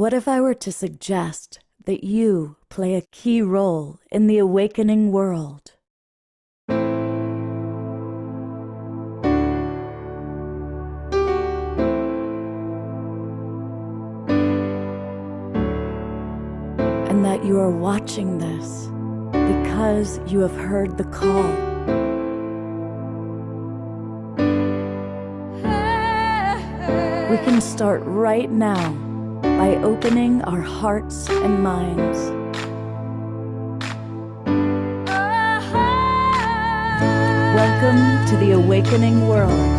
What if I were to suggest that you play a key role in the awakening world? And that you are watching this because you have heard the call. We can start right now by opening our hearts and minds. Welcome to the awakening world.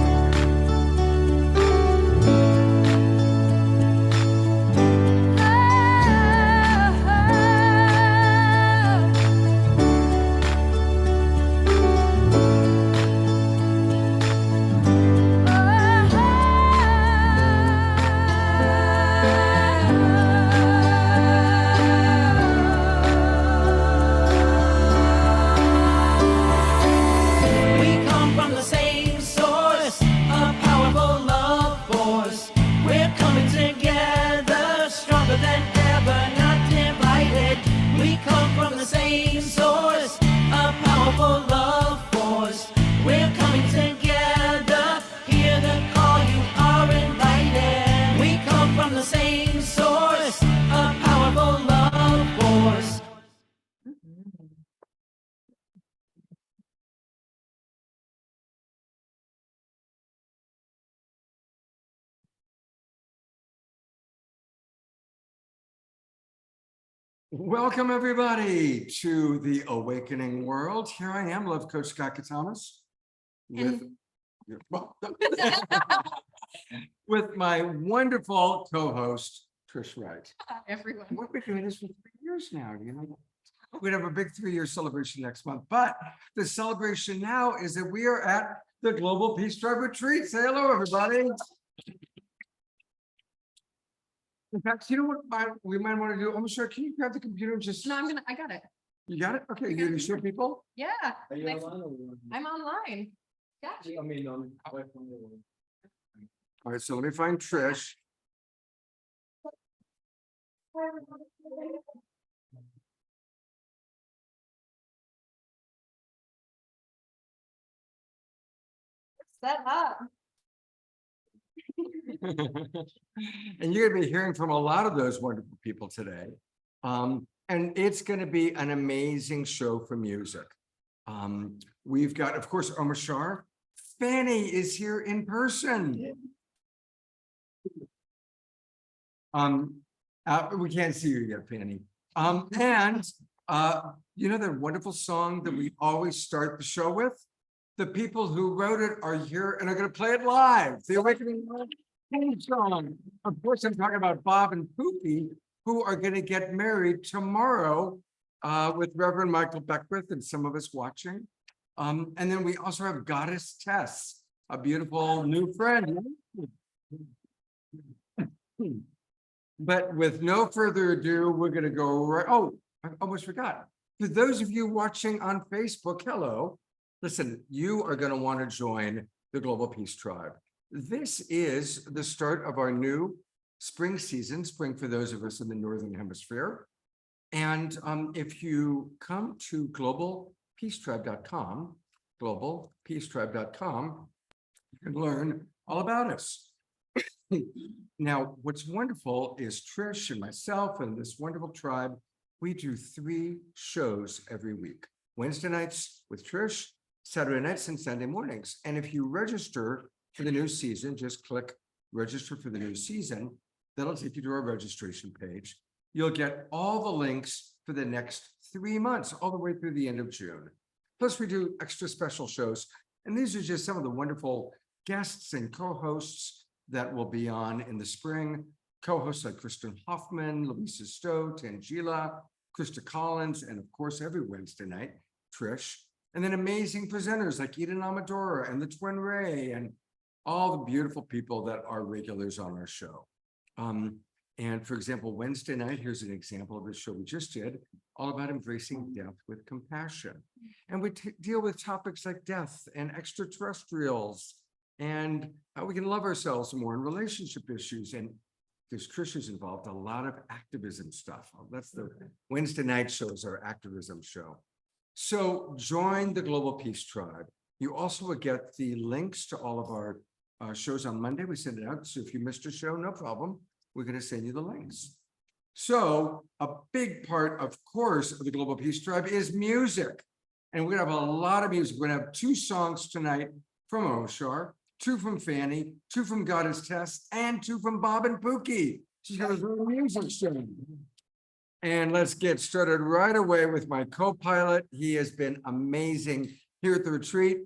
Welcome, everybody, to the awakening world. Here I am, Love Coach Scott Thomas, with my wonderful co-host, Trish Wright. Hi, everyone. We've been doing this for 3 years now. You know, we'd have a big 3-year celebration next month, but the celebration now is that we are at the Global Peace Tribe Retreat. Say hello, everybody. In fact, you know what we might want to do? Omashar, can you grab the computer and just... No, I got it. You got it? Okay, you show people? Yeah. Are you Next- online or I'm online. Gotcha. I mean, All right, so let me find Trish. Set up. And you're going to be hearing from a lot of those wonderful people today. And it's going to be an amazing show for music. We've got, of course, Omashar. Fanny is here in person. We can't see you yet, Fanny. You know that wonderful song that we always start the show with? The people who wrote it are here and are going to play it live. The Awakening song. Of course, I'm talking about Bob and Pooki, who are going to get married tomorrow with Reverend Michael Beckwith and some of us watching. And then we also have Goddess Tess, a beautiful new friend. But with no further ado, we're going to go right. Oh, I almost forgot. For those of you watching on Facebook, hello. Listen, you are going to want to join the Global Peace Tribe. This is the start of our new spring season, spring for those of us in the Northern Hemisphere. And if you come to globalpeacetribe.com, globalpeacetribe.com, you can learn all about us. Now, what's wonderful is Trish and myself and this wonderful tribe, we do 3 shows every week. Wednesday nights with Trish, Saturday nights and Sunday mornings. And if you register for the new season, just click register for the new season. That'll take you to our registration page. You'll get all the links for the next 3 months, all the way through the end of June. Plus, we do extra special shows. And these are just some of the wonderful guests and co-hosts that will be on in the spring. Co-hosts like Kristen Hoffman, Louisa Stowe, Tangela, Krista Collins, and of course, every Wednesday night, Trish. And then amazing presenters like Eden Amadora and the Twin Ray and all the beautiful people that are regulars on our show. And for example, Wednesday night, here's an example of the show we just did, all about embracing death with compassion. And we deal with topics like death and extraterrestrials and how we can love ourselves more and relationship issues. And because Trish is involved, a lot of activism stuff. That's the Wednesday night shows our activism show. So join the Global Peace Tribe. You also will get the links to all of our shows on Monday. We send it out. So if you missed a show, no problem. We're going to send you the links. So a big part, of course, of the Global Peace Tribe is music. And we're going to have a lot of music. We're going to have 2 songs tonight from Omashar, 2 from Fanny, 2 from God Is Test, and 2 from Bob and Pooki. She's got a little music show. And let's get started right away with my co-pilot. He has been amazing here at the retreat.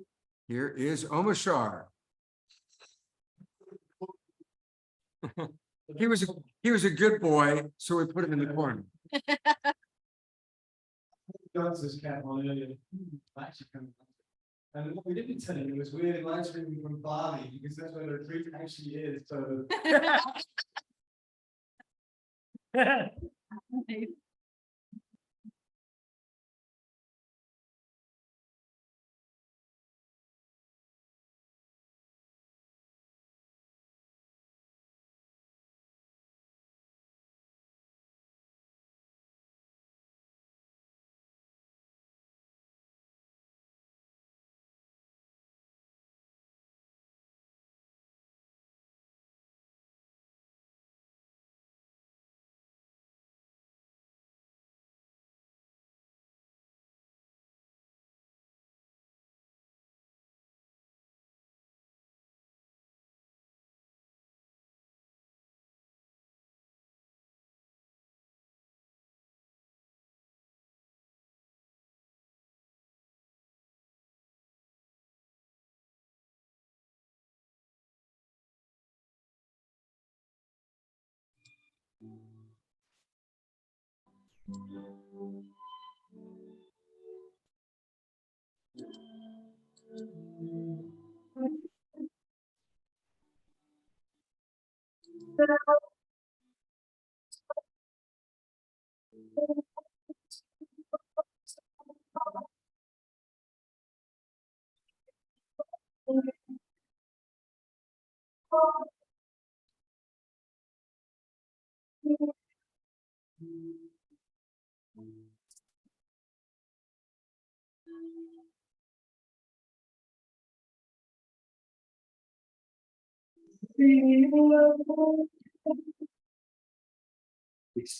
Here is Omashar. He was a good boy, so we put him in the corner. Guns this cat on earlier. And what we didn't tell you was we're live streaming from Bali because that's where the retreat actually is. So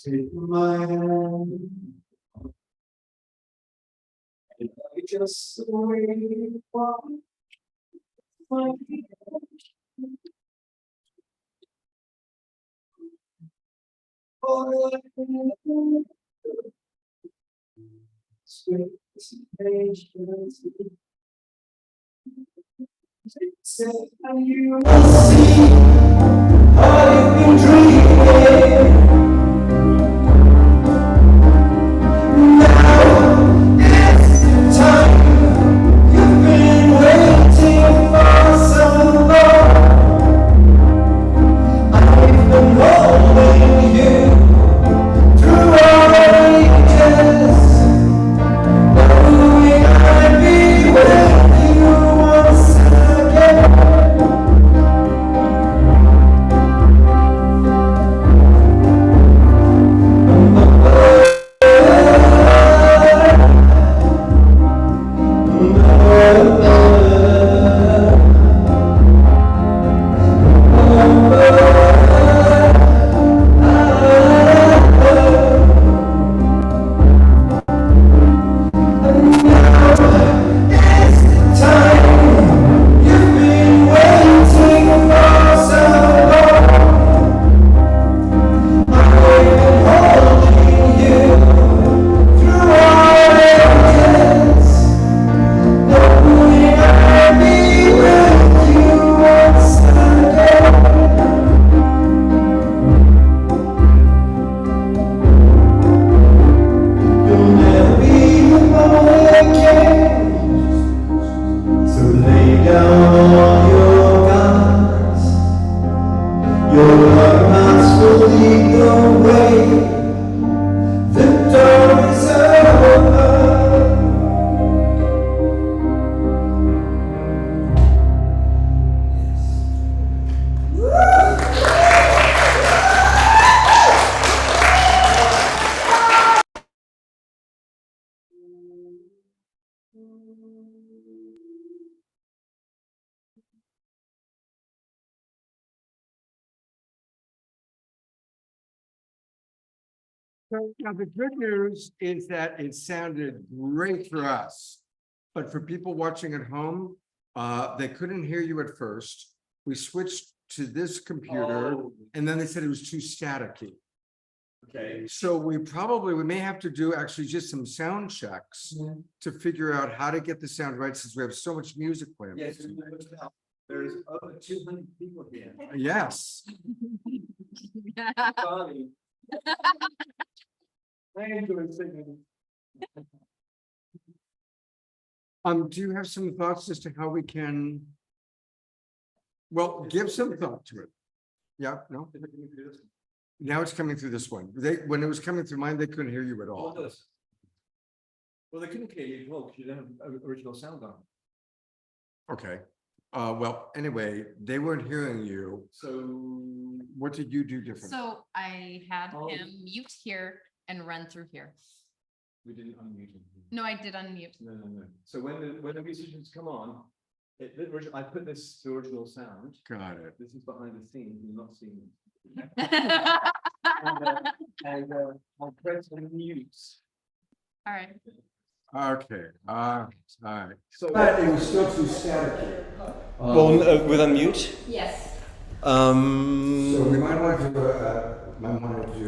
take my hand. And I just wait for my and you will see how you've been dreaming. Now it's the time you've been waiting for so long. I've been holding you through all ages, knowing I'd be with you once again. So now the good news is that it sounded great for us. But for people watching at home, they couldn't hear you at first. We switched to this computer and then they said it was too staticky. Okay. So we may have to do actually just some sound checks to figure out how to get the sound right since we have so much music playing. Yes, there's over 200 people here. Yes. Funny. I enjoy singing. Do you have some thoughts as to how we can? Well, give some thought to it. Yeah, no? Now it's coming through this one. When it was coming through mine, they couldn't hear you at all. Well, they couldn't hear you as well because you don't have original sound on. Okay. Well, anyway, they weren't hearing you. So What did you do different? So I had Oh. him mute here and run through here. we didn't unmute him. No, I did unmute. No. So when the musicians come on, I put this to original sound. Got it. This is behind the scenes. You're not seeing it. All And I'll press the mute. right. Okay. All right. So But it was still too static. With unmute. Yes. So we might want to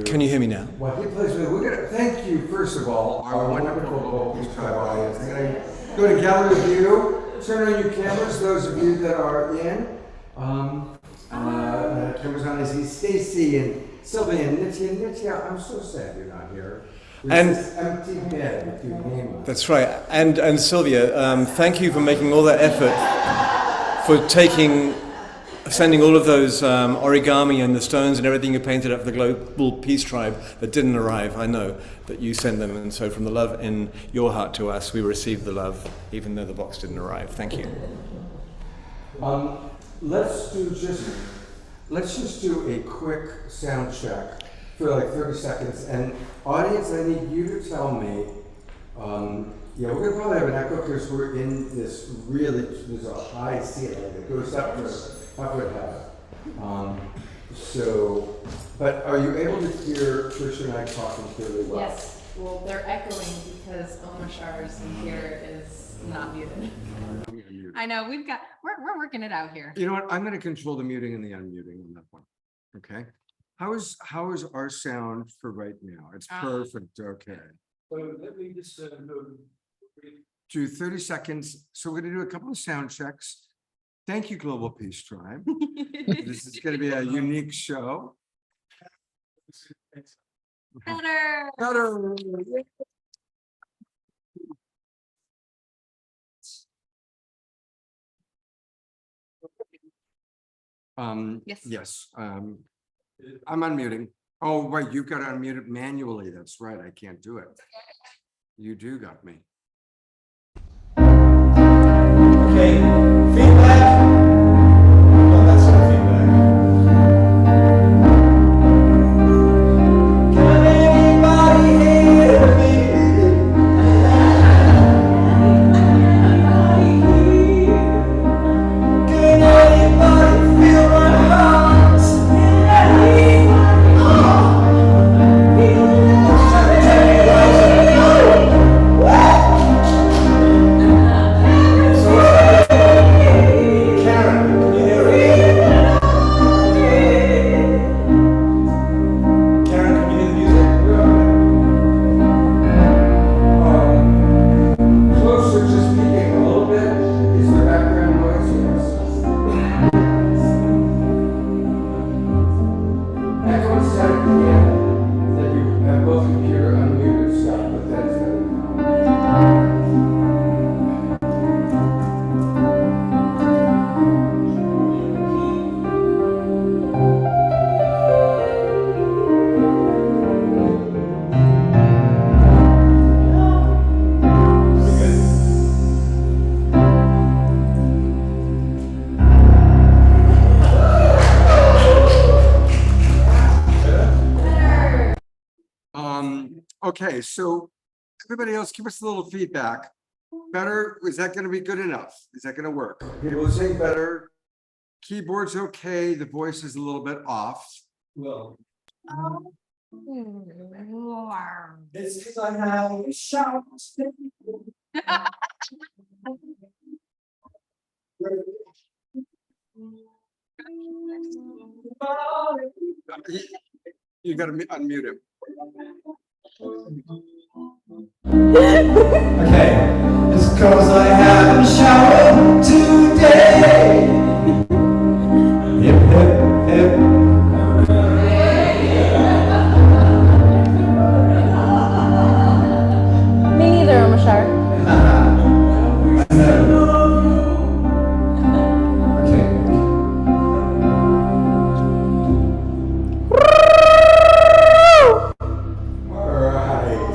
Can you hear me now? Well, he plays with, we're gonna, thank you, first of all, our wonderful Pooki Tribe audience. I'm gonna go to gallery view, turn on your cameras, those of you that are in. Cameras on, I see Stacy and Sylvia and Nitya, I'm so sad you're not here. With And- this empty head with your name on it. That's right. And Sylvia, thank you for making all that effort, for sending all of those origami and the stones and everything you painted up for the Global Peace Tribe that didn't arrive. I know that you sent them, and so from the love in your heart to us, we received the love, even though the box didn't arrive. Thank you. Let's just do a quick sound check for like 30 seconds. And audience, I need you to tell me, we're gonna probably have an echo because we're in this there's a high ceiling that goes up to halfway high. But are you able to hear Trish and I talking clearly well? Yes. Well, they're echoing because Omashar's in here is not muted. I'm gonna mute. I know we're working it out here. You know what? I'm gonna control the muting and the unmuting on that one. Okay. How is our sound for right now? It's perfect. Okay. So let me just Do 30 seconds. So we're gonna do a couple of sound checks. Thank you, Global Peace Tribe. This is gonna be a unique show. Better. Better. Yes. Yes, I'm unmuting. Oh, right, you've got to unmute it manually. That's right. I can't do it. You do got me. Okay. Feedback. Oh, that's not feedback. Can anybody hear me? Can anybody feel my heart? Closer, just peeking a little bit. Is there background noise? Yes. Echo and static again. That you have both computer unmuted stuff, but that is okay, so everybody else, give us a little feedback. Better, is that gonna be good enough? Is that gonna work? People saying better. Keyboard's okay, the voice is a little bit off. well, It's because I have a shout. You gotta unmute him. Okay, it's because I haven't showered today. Hip, hip, hip. Me neither, Omashar. Okay. Alright.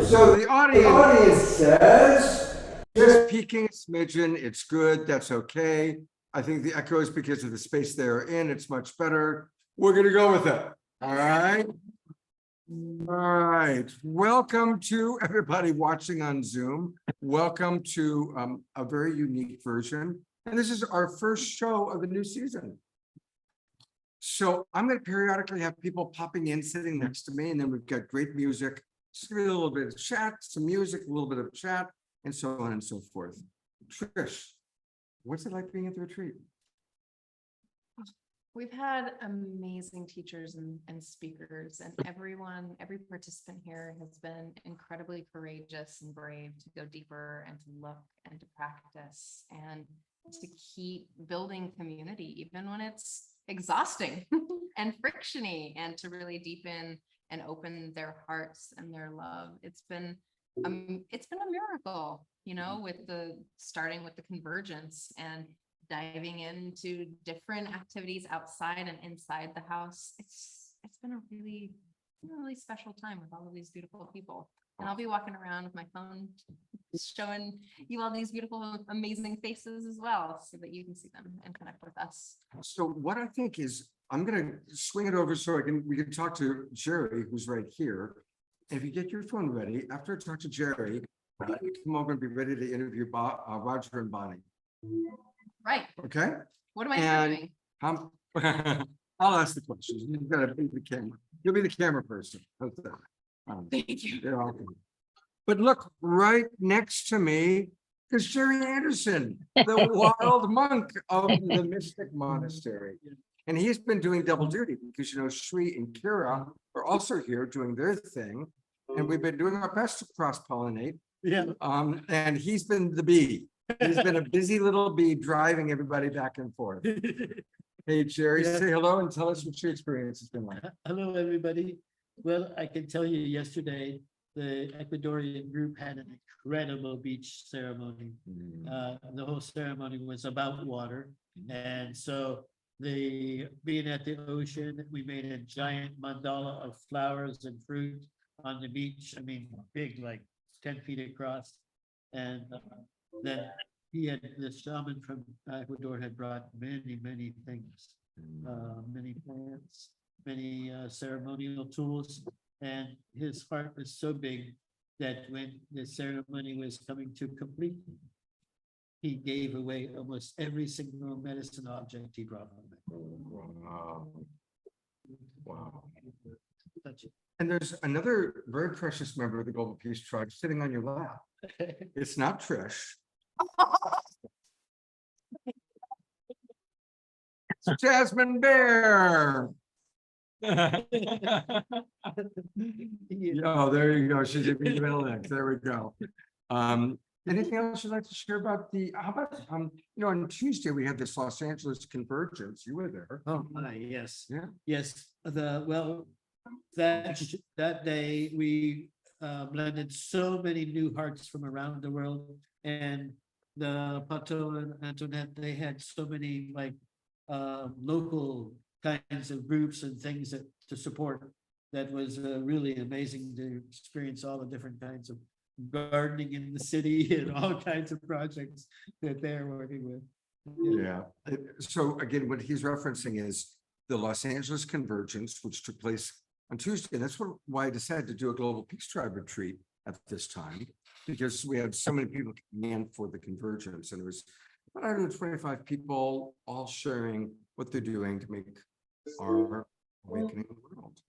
So the audience says. just peeking a smidgen, it's good, that's okay. I think the echo is because of the space they're in, it's much better. We're gonna go with it, all right? All right, welcome to everybody watching on Zoom. Welcome to a very unique version. And this is our first show of the new season. So I'm gonna periodically have people popping in, sitting next to me, and then we've got great music. Just give me a little bit of chat, some music, a little bit of chat, and so on and so forth. Trish, what's it like being at the retreat? We've had amazing teachers and speakers, and every participant here has been incredibly courageous and brave to go deeper and to look and to practice and to keep building community, even when it's exhausting and frictiony, and to really deepen and open their hearts and their love. It's been a miracle, with starting with the convergence and diving into different activities outside and inside the house. It's been a really special time with all of these beautiful people. And I'll be walking around with my phone showing you all these beautiful, amazing faces as well, so that you can see them and connect with us. So what I think is, I'm gonna swing it over so we can talk to Jerry, who's right here. And if you get your phone ready, after I talk to Jerry, you come over and be ready to interview Roger and Bonnie. Right. Okay? What am I And doing? I'll ask the questions. You've got to be the camera. You'll be the camera person. How's that? Thank you. You're welcome. But look, right next to me is Jerry Anderson, the wild monk of the Mystic Monastery. And he's been doing double duty because, Shri and Kira are also here doing their thing. And we've been doing our best to cross-pollinate. Yeah. And he's been the bee. He's been a busy little bee driving everybody back and forth. Hey, Jerry, Yeah. say hello and tell us what your experience has been like. Hello, everybody. Well, I can tell you yesterday, the Ecuadorian group had an incredible beach ceremony. The whole ceremony was about water. And so being at the ocean, we made a giant mandala of flowers and fruit on the beach. I mean, big, like 10 feet across. And then the shaman from Ecuador had brought many, many things, many plants, many ceremonial tools. And his heart was so big that when the ceremony was coming to completion, he gave away almost every single medicine object he brought home. Wow. Wow. Touch it. And there's another very precious member of the Global Peace Tribe sitting on your lap. It's not Trish. It's Jasmine Bear. Oh, there you go. She's in the middle next. There we go. Anything else you'd like to share about how about, on Tuesday, we had this Los Angeles convergence. You were there. Oh, my, yes. Yeah. Yes, that day we blended so many new hearts from around the world, and the Pato and Antoinette, they had so many local kinds of groups and things to support. That was really amazing to experience all the different kinds of gardening in the city and all kinds of projects that they're working with. Yeah. So again, what he's referencing is the Los Angeles convergence, which took place on Tuesday. And that's why I decided to do a Global Peace Tribe retreat at this time, because we had so many people coming in for the convergence, and it was about 125 people all sharing what they're doing to make our awakening world.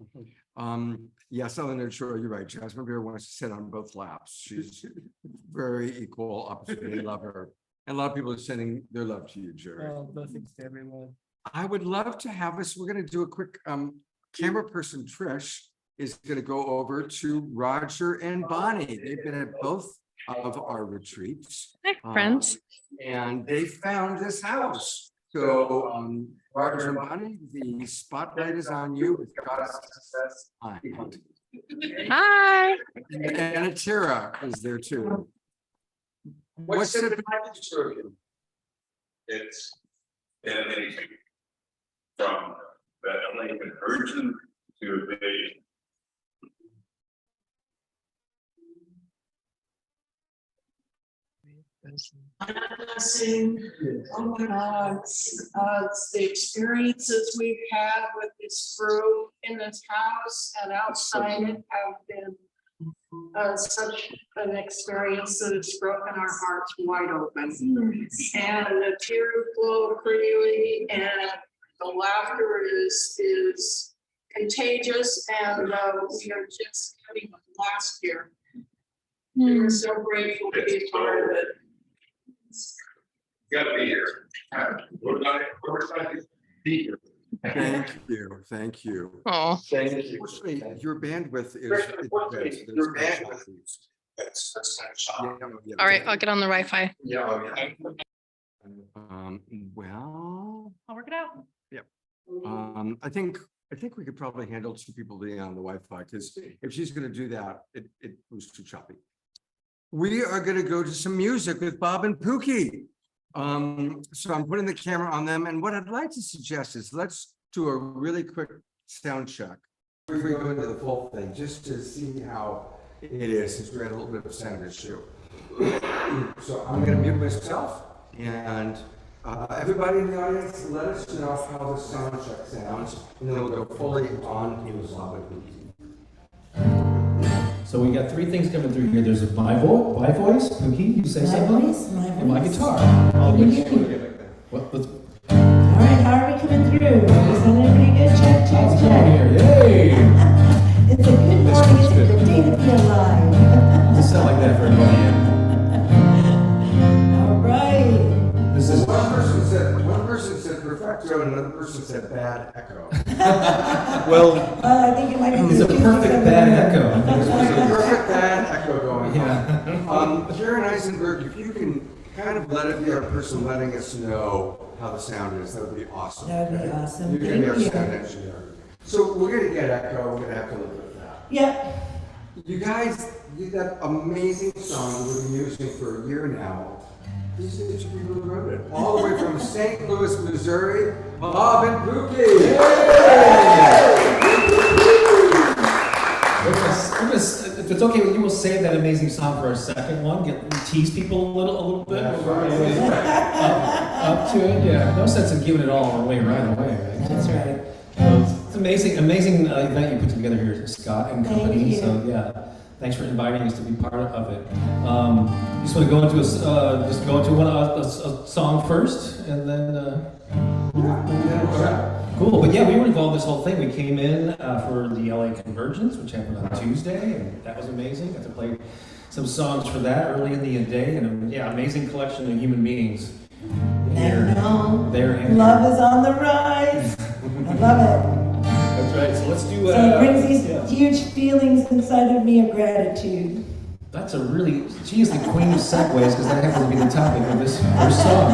Yes, on the North Shore, you're right. Jasmine Beer wants to sit on both laps. She's very equal opportunity lover. And a lot of people are sending their love to you, Jerry. Oh, blessings to everyone. I would love to have us, we're gonna do a quick, camera person, Trish, is gonna go over to Roger and Bonnie. They've been at both of our retreats. Hi, friends. And they found this house. So, Roger and Bonnie, the spotlight is on you with God's success. Hi. And Atira is there too. What's the package for you? It's been amazing. From the LA conversion to the. Blessing. Oh my God, it's the experiences we've had with this group in this house and outside it have been such an experience that has broken our hearts wide open. And the tears flow freely and the laughter is contagious, and we are just having a blast here. We're so grateful to be part of it. You gotta be here. We're excited to be here. Thank you. Oh, Unfortunately, your bandwidth is. Your bandwidth. That's all right. I'll get on the Wi-Fi. Yeah. Well, I'll work it out. I think we could probably handle two people being on the Wi-Fi, because if she's gonna do that, it was too choppy. We are gonna go to some music with Bob and Pooki. So I'm putting the camera on them, and what I'd like to suggest is let's do a really quick sound check before we go into the full thing, just to see how it is, since we're at a little bit of a sound issue. So I'm gonna mute myself, and everybody in the audience, let us know how the sound check sounds, and then we'll go fully on to Bob and Pooki. So we got three things coming through here. There's my voice, Pooki, you say something? And my guitar. What? All right, how are we coming through? Is that pretty good? Check, check, check. Yay! It's a good morning, it's a good day to be alive. Doesn't sound like that for everybody. All right. This is One person said perfecto, and another person said bad echo. well, I think it might be. it's a perfect bad echo. I think it's There's a perfect bad echo going Yeah. on. Karen Eisenberg, if you can kind of let it be our person letting us know how the sound is, that would be awesome. That would be awesome. You're gonna be our Thank you. sound engineer. So we're gonna get echo, we're gonna have to live with that. Yep. You guys did that amazing song we've been using for a year now. These are the people who wrote it. All the way from St. Louis, Missouri, Bob and Pooki. If it's okay with you, we'll save that amazing song for our second one. Tease people a little bit. Up to it, yeah. No sense in giving it all away right away. Right? That's right. So it's amazing event you put together here, Scott and company. Thank you. So yeah, thanks for inviting us to be part of it. Just want to go into a song first, and then. Cool, but yeah, we were involved in this whole thing. We came in for the LA Convergence, which happened on Tuesday, and that was amazing. Got to play some songs for that early in the day, and yeah, amazing collection of human beings. I know. There and Love is on the rise. I love it. That's right. So let's do. So it brings these huge feelings inside of me of gratitude. That's a really, she is the queen of segues, because that happens to be the topic of this first song.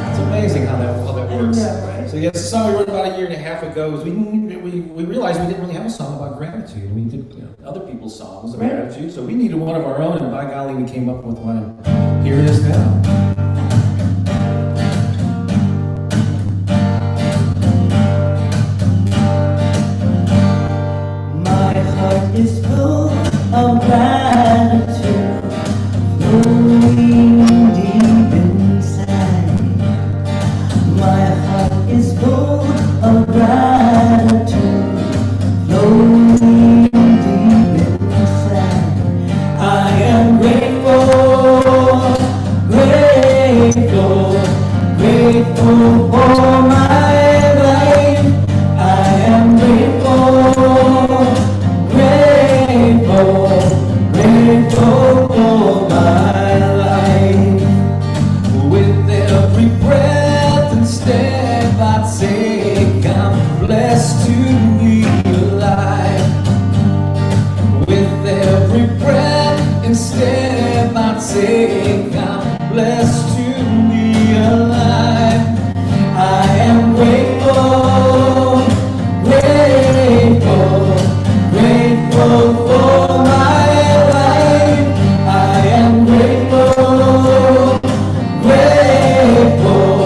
It's amazing how that works. Right? So yes, the song we wrote about a year and a half ago was we realized we didn't really have a song about gratitude. We did other people's songs about gratitude, so we needed one of our own, and by golly, we came up with one, and here it is now. My heart is full of gratitude, flowing deep inside. My heart is full of gratitude, flowing deep inside. I am grateful, grateful. saying I'm blessed to be alive. I am grateful, grateful, grateful for my life. I am grateful, grateful,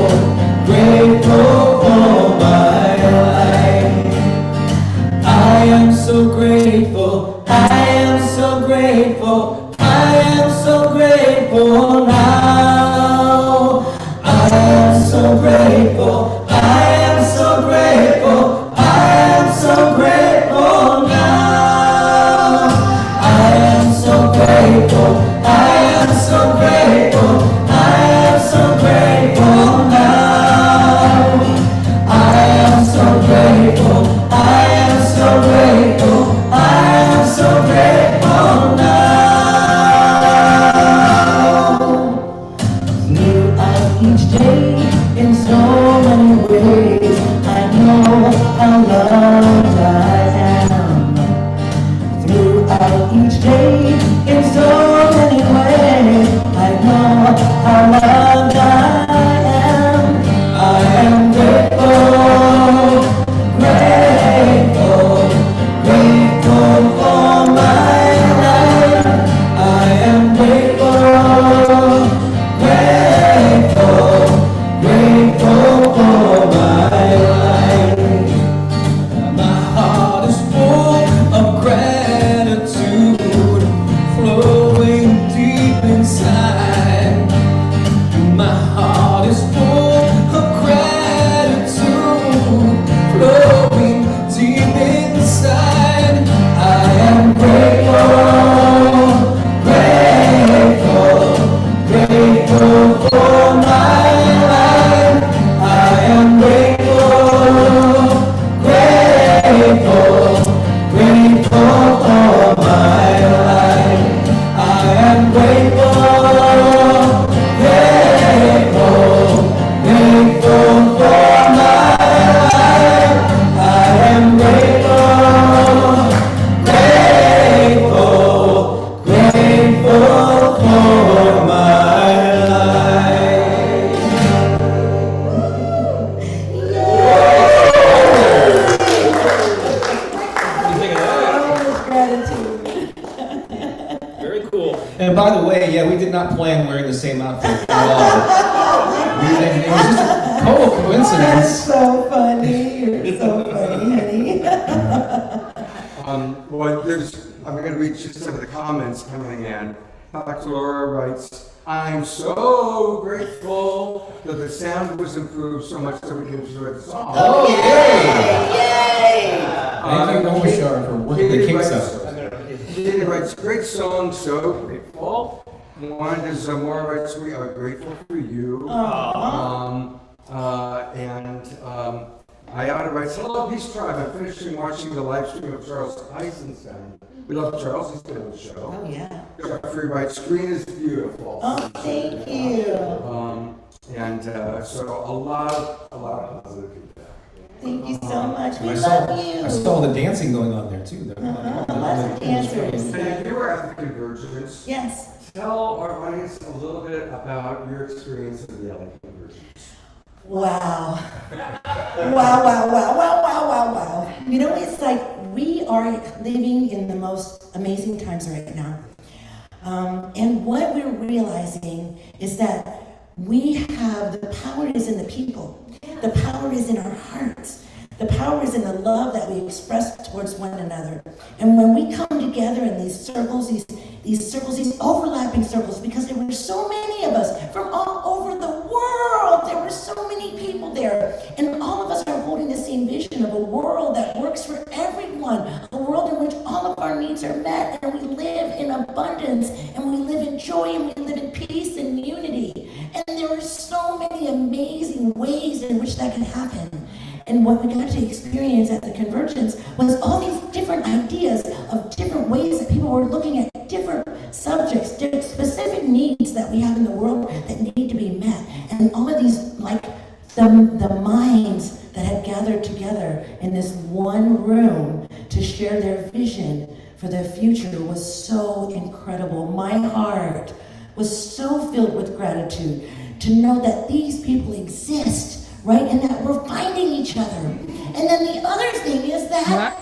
grateful for my life. I am so grateful, I am so grateful, I am so grateful now. I am so grateful, I am so grateful, I am so grateful now. I am so grateful, I am so grateful, I am so grateful now. I am so grateful, I am so grateful, I am so grateful now. Throughout each day, in so many ways, I know how loved I am. Throughout each day, in so many ways, I know how loved I am. I am grateful, grateful, grateful for my life. I am grateful, grateful, grateful for my life. My heart is full of gratitude, flowing deep inside. My heart is full of gratitude, flowing deep inside. I am grateful, grateful, grateful for my life. I am grateful, grateful, grateful for my life. I am grateful, grateful, grateful for my life. I am grateful, grateful, grateful for my life. Very cool. And by the way, yeah, we did not plan wearing the same outfit at all. It was just a total That's coincidence. so funny. You're so funny, honey. Well, I'm going to read just some of the comments coming in. Dr. Laura writes, I'm so grateful that the sound was improved so much that we can enjoy the song. Oh, yay! Yay! Thank you, Omashar, for working the kinks out. Katie writes, great song, so grateful. Wanda Zamora writes, we are grateful for you. Ayana writes, hello, Peace Tribe. I'm finishing watching the live stream of Charles Eisenstein. We love Charles, he's been on the show. Oh, yeah. Jeffrey writes, screen is beautiful. Oh, thank you. So a lot of positive feedback. Thank you so much. We I love you. I saw all the dancing going on there too. Lots of dancers. And if you were at the Convergence, Yes. tell our audience a little bit about your experience of the LA Convergence. Wow. Wow. You know, it's like we are living in the most amazing times right now. And what we're realizing is that we have, the power is in the people. The power is in our hearts. The power is in the love that we express towards one another. And when we come together in these circles, these overlapping circles, because there were so many of us from all over the world. There were so many people there. And all of us are holding the same vision of a world that works for everyone. A world in which all of our needs are met, and we live in abundance, and we live in joy, and we live in peace and unity. And there are so many amazing ways in which that can happen. And what we got to experience at the Convergence was all these different ideas of different ways that people were looking at different subjects, different specific needs that we have in the world that need to be met. And all of these, like the minds that had gathered together in this one room to share their vision for the future was so incredible. My heart was so filled with gratitude to know that these people exist, right? And that we're finding each other. And then the other thing is that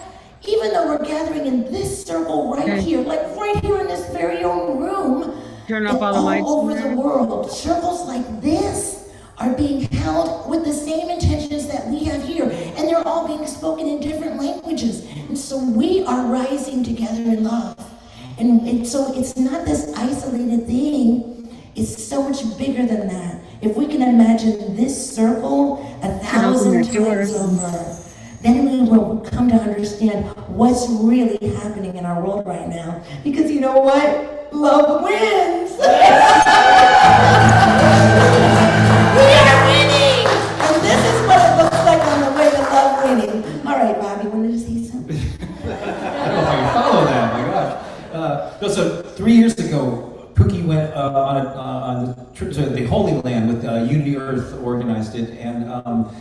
even though we're gathering in this circle right here, like right here in this very own room, Turn off all the lights. all over the world, circles like this are being held with the same intentions that we have here, and they're all being spoken in different languages. And so we are rising together in love. And so it's not this isolated thing, it's so much bigger than that. If we can imagine this circle 1,000 times over, then we will come to understand what's really happening in our world right now. Because you know what? Love wins! We are winning! And this is what it looks like on the way to love winning. All right, Bobby, wanted to say something? I don't know if I can follow that, my gosh. No, so 3 years ago, Pooki went on the trip to the Holy Land with Unity Earth organized it, and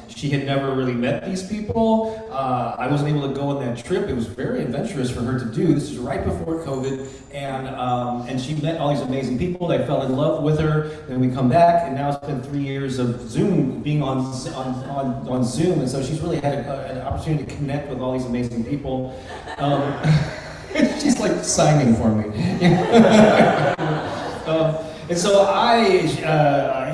she had never really met these people. I wasn't able to go on that trip. It was very adventurous for her to do. This is right before COVID, and she met all these amazing people. They fell in love with her. Then we come back, and now it's been 3 years of Zoom, being on Zoom, and so she's really had an opportunity to connect with all these amazing people. She's like signing for me. And so I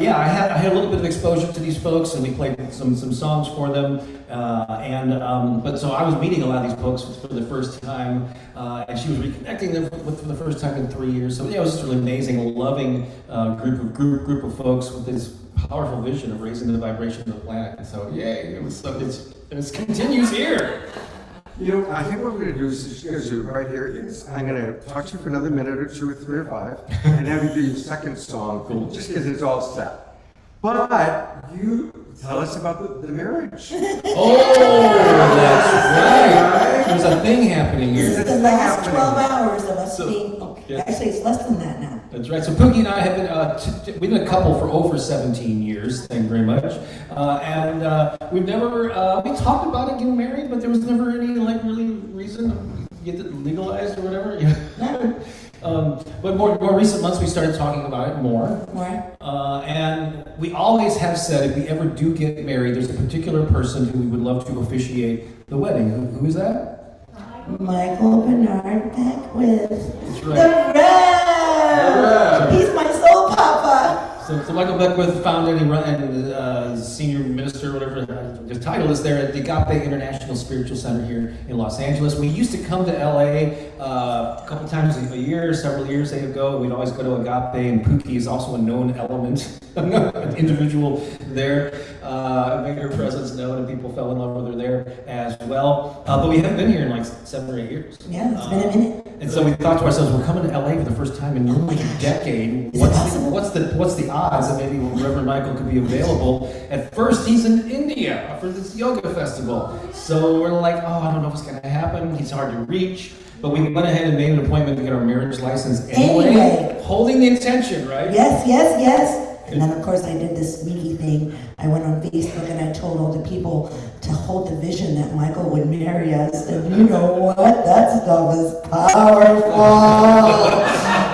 had a little bit of exposure to these folks, and we played some songs for them. But so I was meeting a lot of these folks for the first time, and she was reconnecting them for the first time in 3 years. So yeah, it was just really amazing, loving group of folks with this powerful vision of raising the vibration of the planet. And so yay, it continues here. You know, I think what we're going to do is just going to do right here is I'm going to talk to you for another minute or 2 or 3 or 5, and have you do your second song, just because it's all set. But you tell us about the marriage. Oh, that's right. There's a thing happening here. This is the last 12 hours of us being, actually it's less than that now. That's right. So Pooki and I have been, we've been a couple for over 17 years, thank you very much. We've never, we talked about it getting married, but there was never any really reason to get it legalized or whatever. But more recent months, we started talking about it more. And we always have said, if we ever do get married, there's a particular person who we would love to officiate the wedding. Who is that? Michael Bernard Beckwith. That's right. The Rev! He's my soul papa. So Michael Beckwith, founded and senior minister, whatever the title is there at the Agape International Spiritual Center here in Los Angeles. We used to come to LA a couple times a year, several years ago. We'd always go to Agape, and Pooki is also a known element, an individual there. Made her presence known, and people fell in love with her there as well. But we haven't been here in like 7 or 8 years. Yeah, it's been a minute. And so we thought to ourselves, we're coming to LA for the first time in nearly a decade. What's the odds that maybe Reverend Michael could be available? At first, he's in India for this yoga festival. So we're like, oh, I don't know what's going to happen. He's hard to reach. But we went ahead and made an appointment to get our marriage license anyway. Holding the intention, right? Yes. And then, of course, I did this sneaky thing. I went on Facebook and I told all the people to hold the vision that Michael would marry us. And you know what? That stuff is powerful.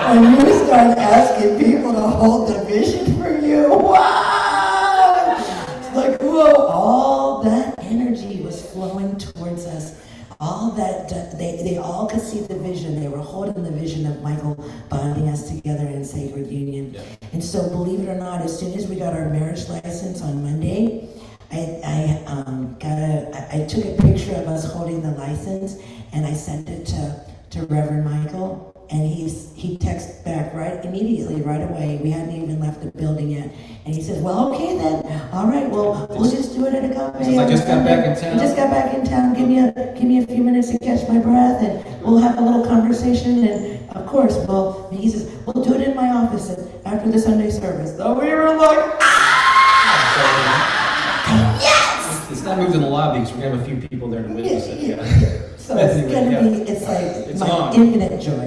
When you start asking people to hold the vision for you, wow! It's like, whoa, all that energy was flowing towards us. All that, they all could see the vision. They were holding the vision of Michael bonding us together in sacred union. Yeah. And so, believe it or not, as soon as we got our marriage license on Monday, I took a picture of us holding the license and I sent it to Reverend Michael. And he texted back immediately, right away. We hadn't even left the building yet. And he says, well, okay then. All right, well, we'll just do it at Agape. I just got back in town. I just got back in town. Give me a few minutes to catch my breath, and we'll have a little conversation. And of course, he says, we'll do it in my office after the Sunday service. So we were like, yes! It's not moved in the lobby, because we're going to have a few people there to witness it. Yeah. So it's gonna be, it's my infinite joy.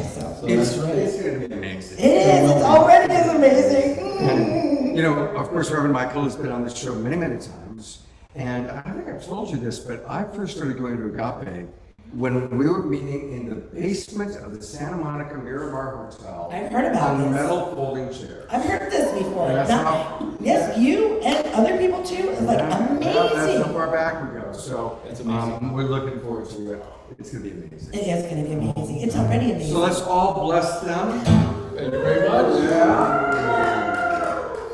So It's going to be amazing. It is. It already is amazing. You know, of course, Reverend Michael has been on this show many times, and I don't think I've told you this, but I first started going to Agape when we were meeting in the basement of the Santa Monica Miramar Hotel. I've heard about on this. metal folding chairs. I've heard this before. That's Now- how- Yes, you and other people too, it's like That's amazing. how far back we go, so, That's amazing. we're looking forward to it. It's gonna be amazing. It is gonna be amazing. It's already amazing. So let's all bless them. Thank you very much.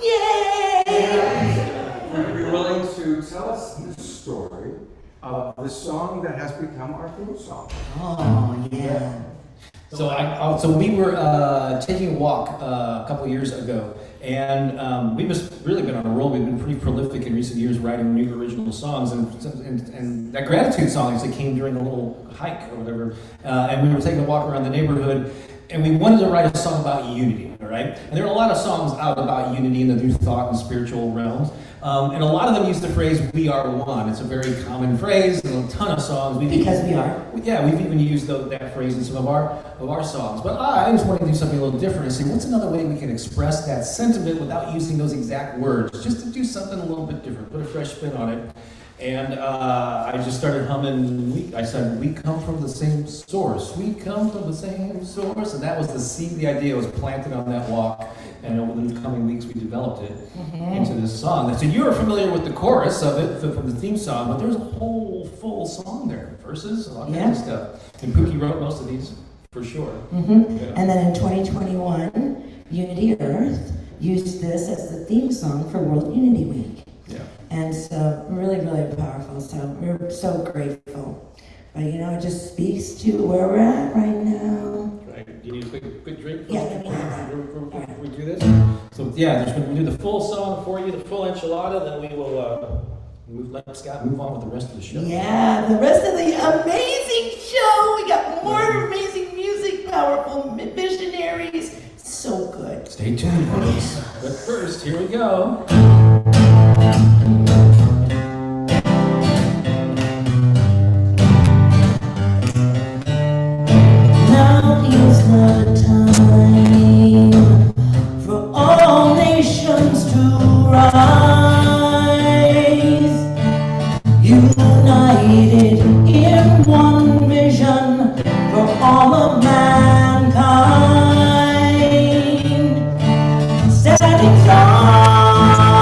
Yay! Would you be willing to tell us the story of the song that has become our theme song? Oh, yeah. So we were taking a walk a couple of years ago, and we've just really been on a roll. We've been pretty prolific in recent years writing new original songs, and that gratitude song actually came during a little hike or whatever, and we were taking a walk around the neighborhood, and we wanted to write a song about unity, all right? And there are a lot of songs out about unity in the new thought and spiritual realms, and a lot of them use the phrase "we are one." It's a very common phrase in a ton of songs. Because we are. Yeah, we've even used that phrase in some of our songs. But I just want to do something a little different and say, what's another way we can express that sentiment without using those exact words? Just to do something a little bit different, put a fresh spin on it. And I just started humming. I said, "We come from the same source. We come from the same source." And that was the seed. The idea was planted on that walk. And over the coming weeks, we developed it into this song. So you're familiar with the chorus of it from the theme song, but there's a whole full song there, verses, all kinds of stuff. And Pooki wrote most of these for sure. Yeah. And then in 2021, Unity Earth used this as the theme song for World Unity Week. Yeah. And so really, really powerful. So we're so grateful. But you know, it just speaks to where we're at right now. Right. Do you need a quick drink? Yeah, let me have that. Before we do this? So yeah, we do the full song for you, the full enchilada, then we will let Scott move on with the rest of the show. Yeah, the rest of the amazing show. We got more amazing music, powerful missionaries. So good. Stay tuned, folks. But first, here we go. Now is the time for all nations to rise, united in one vision for all of mankind, standing strong.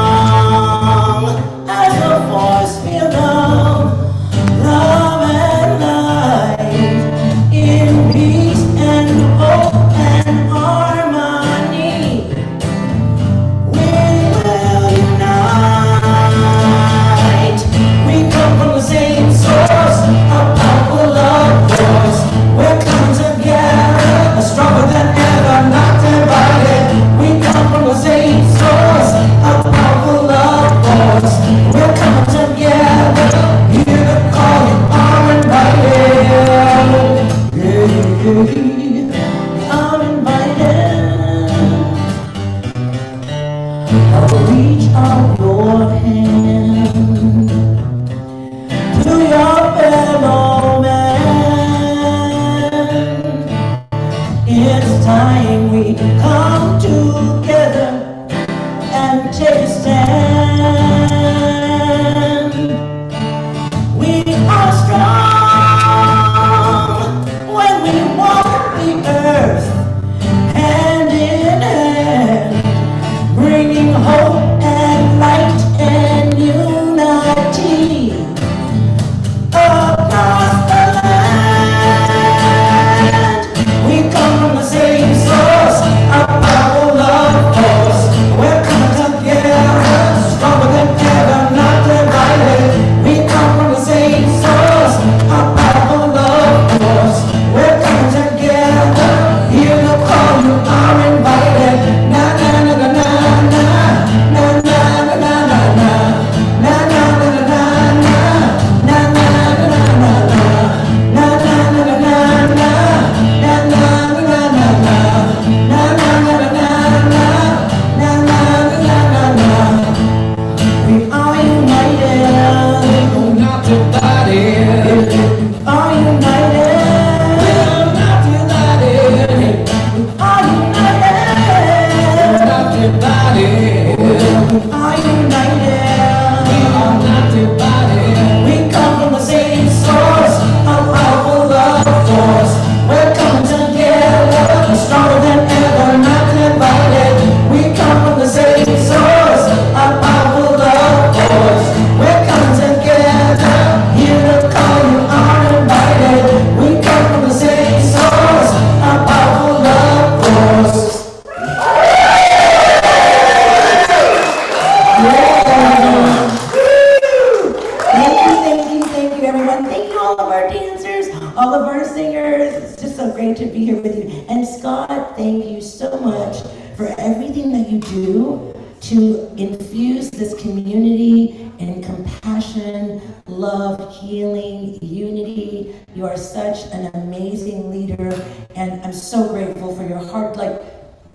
all of our singers. It's just so great to be here with you. And Scott, thank you so much for everything that you do to infuse this community in compassion, love, healing, unity. You are such an amazing leader, and I'm so grateful for your heart. Like,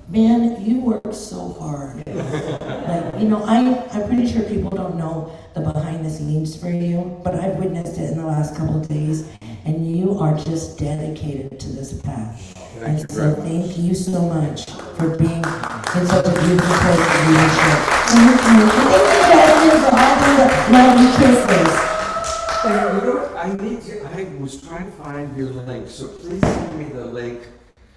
man, you work so hard. Like, you know, I'm pretty sure people don't know the behind the scenes for you, but I've witnessed it in the last couple of days, and you are just dedicated to this path. And so thank you so much for being in such a beautiful place of leadership. Thank you, Jasmine, for all the lovely kisses. I was trying to find your link, so please send me the link,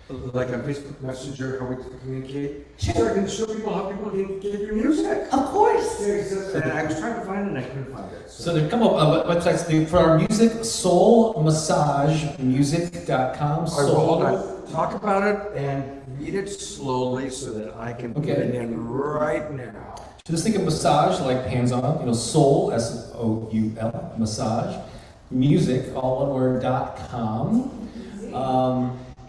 like on Facebook Messenger, how we can communicate. Sure. So I can show people how people can get your music. Of course. And I was trying to find it and I couldn't find it. So there come up websites for our music, soulmassagemusic.com. All right, well, hold on. Talk about it and read it slowly so that I can put it in right now. So just think of massage like hands-on, you know, soul, S-O-U-L, massage, music, all one word, .com.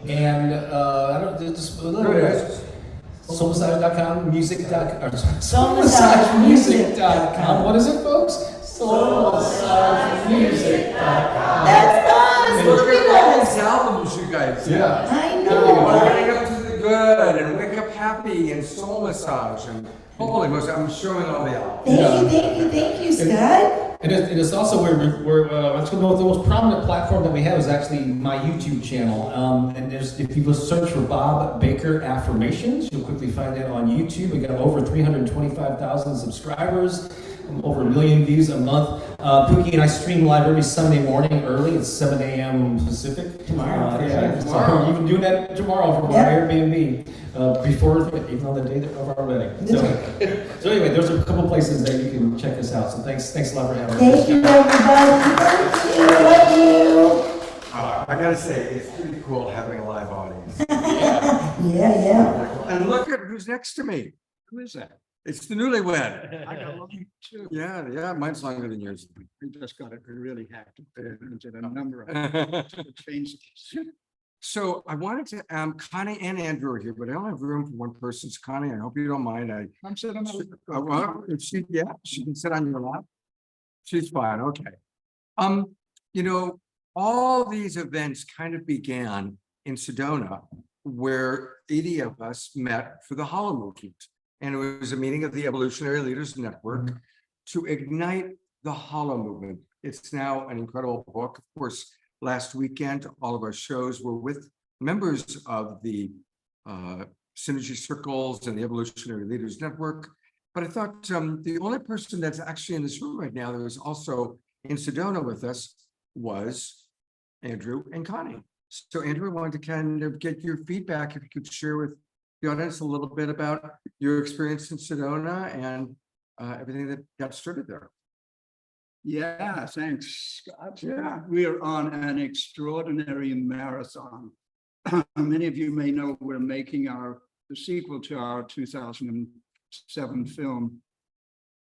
And I don't just soulmassage.com, music.com, soulmassagemusic.com. What is it, folks? Soulmassagemusic.com. That's us. Look at all these albums, you guys. Yeah. I know. Waking Up to the Good and Wake Up Happy and Soul Massage and holy moly, I'm showing all the albums. Thank you, Scott. It is also where the most prominent platform that we have is actually my YouTube channel. And if you search for Bob Baker Affirmations, you'll quickly find that on YouTube. We got over 325,000 subscribers, over 1 million views a month. Pooki and I stream live every Sunday morning early. It's 7 a.m. Pacific. Tomorrow. Tomorrow. Even doing that tomorrow from our Airbnb. Even on the day of our wedding. So anyway, there's a couple places that you can check us out. So thanks a lot for having us. Thank you, everybody. Thank you. Love you. I gotta say, it's pretty cool having a live audience. Yeah. And look at who's next to me. Who is that? It's the newlywed. I got lucky too. Yeah, mine's longer than yours. We just got it really hacked. And did a number of changes. So I wanted to, Connie and Andrew are here, but I don't have room for one person. So Connie, I hope you don't mind. I'm sitting on the. She can sit on your lap. She's fine, okay. You know, all these events kind of began in Sedona, where 80 of us met for the Hollow Movement. And it was a meeting of the Evolutionary Leaders Network to ignite the Hollow Movement. It's now an incredible book. Of course, last weekend, all of our shows were with members of the Synergy Circles and the Evolutionary Leaders Network. But I thought the only person that's actually in this room right now that was also in Sedona with us was Andrew and Connie. So Andrew, I wanted to kind of get your feedback, if you could share with the audience a little bit about your experience in Sedona and everything that got started there. Yeah, thanks, Scott. Yeah, we are on an extraordinary marathon. Many of you may know we're making the sequel to our 2007 film,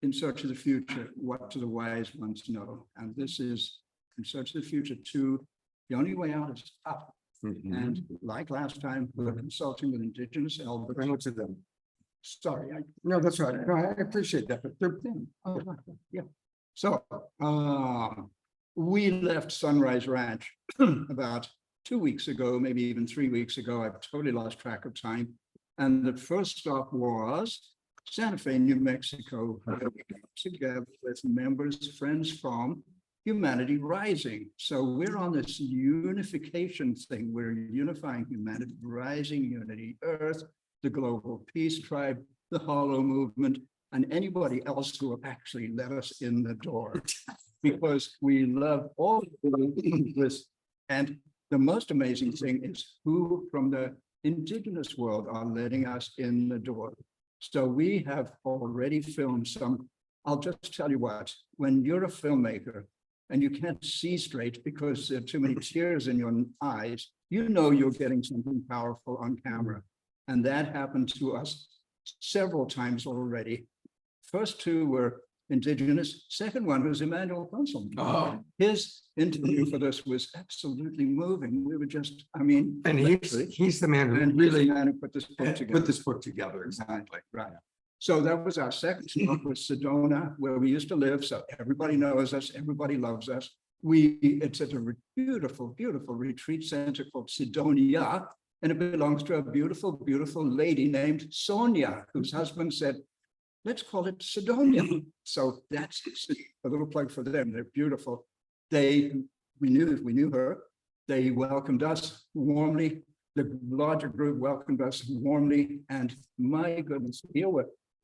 In Search of the Future, What Do the Wise Ones Know? And this is In Search of the Future 2, The Only Way Out is Up. And like last time, we're consulting with Indigenous elders. Bring it to them. Sorry, No, that's right. No, I appreciate that, but they're yeah. So we left Sunrise Ranch about 2 weeks ago, maybe even 3 weeks ago. I've totally lost track of time. And the first stop was Santa Fe, New Mexico, together with members, friends from Humanity Rising. So we're on this unification thing. We're unifying humanity, rising unity, Earth, the Global Peace Tribe, the Hollow Movement, and anybody else who will actually let us in the door, because we love all of this. And the most amazing thing is who from the indigenous world are letting us in the door. So we have already filmed some. I'll just tell you what, when you're a filmmaker and you can't see straight because there are too many tears in your eyes, you know you're getting something powerful on camera. And that happened to us several times already. First two were indigenous. Second one was Emmanuel Consul. Oh. His interview for this was absolutely moving. We were just, I mean. And literally- he's the man who and he's the really man who put this book together. put this book together, exactly. Right. So that was our second stop was Sedona, where we used to live. So everybody knows us, everybody loves us. It's at a beautiful, beautiful retreat center called Sidonia, and it belongs to a beautiful, beautiful lady named Sonia, whose husband said, let's call it Sidonia. So that's a little plug for them. They're beautiful. We knew her. They welcomed us warmly. The larger group welcomed us warmly. And my goodness,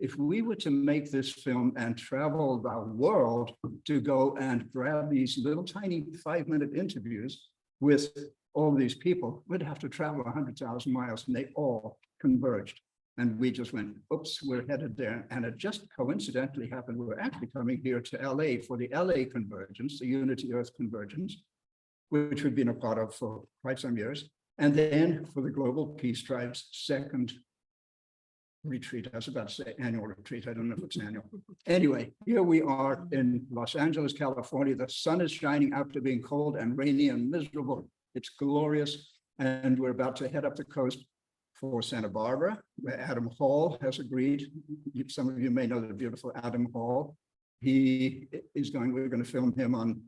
if we were to make this film and travel the world to go and grab these little tiny 5-minute interviews with all these people, we'd have to travel 100,000 miles, and they all converged. And we just went, oops, we're headed there. And it just coincidentally happened. We were actually coming here to LA for the LA convergence, the Unity Earth convergence, which we've been a part of for quite some years. And then for the Global Peace Tribe's second retreat. I was about to say annual retreat. I don't know if it's annual. Anyway, here we are in Los Angeles, California. The sun is shining after being cold and rainy and miserable. It's glorious. And we're about to head up the coast for Santa Barbara, where Adam Hall has agreed. Some of you may know the beautiful Adam Hall. We're going to film him on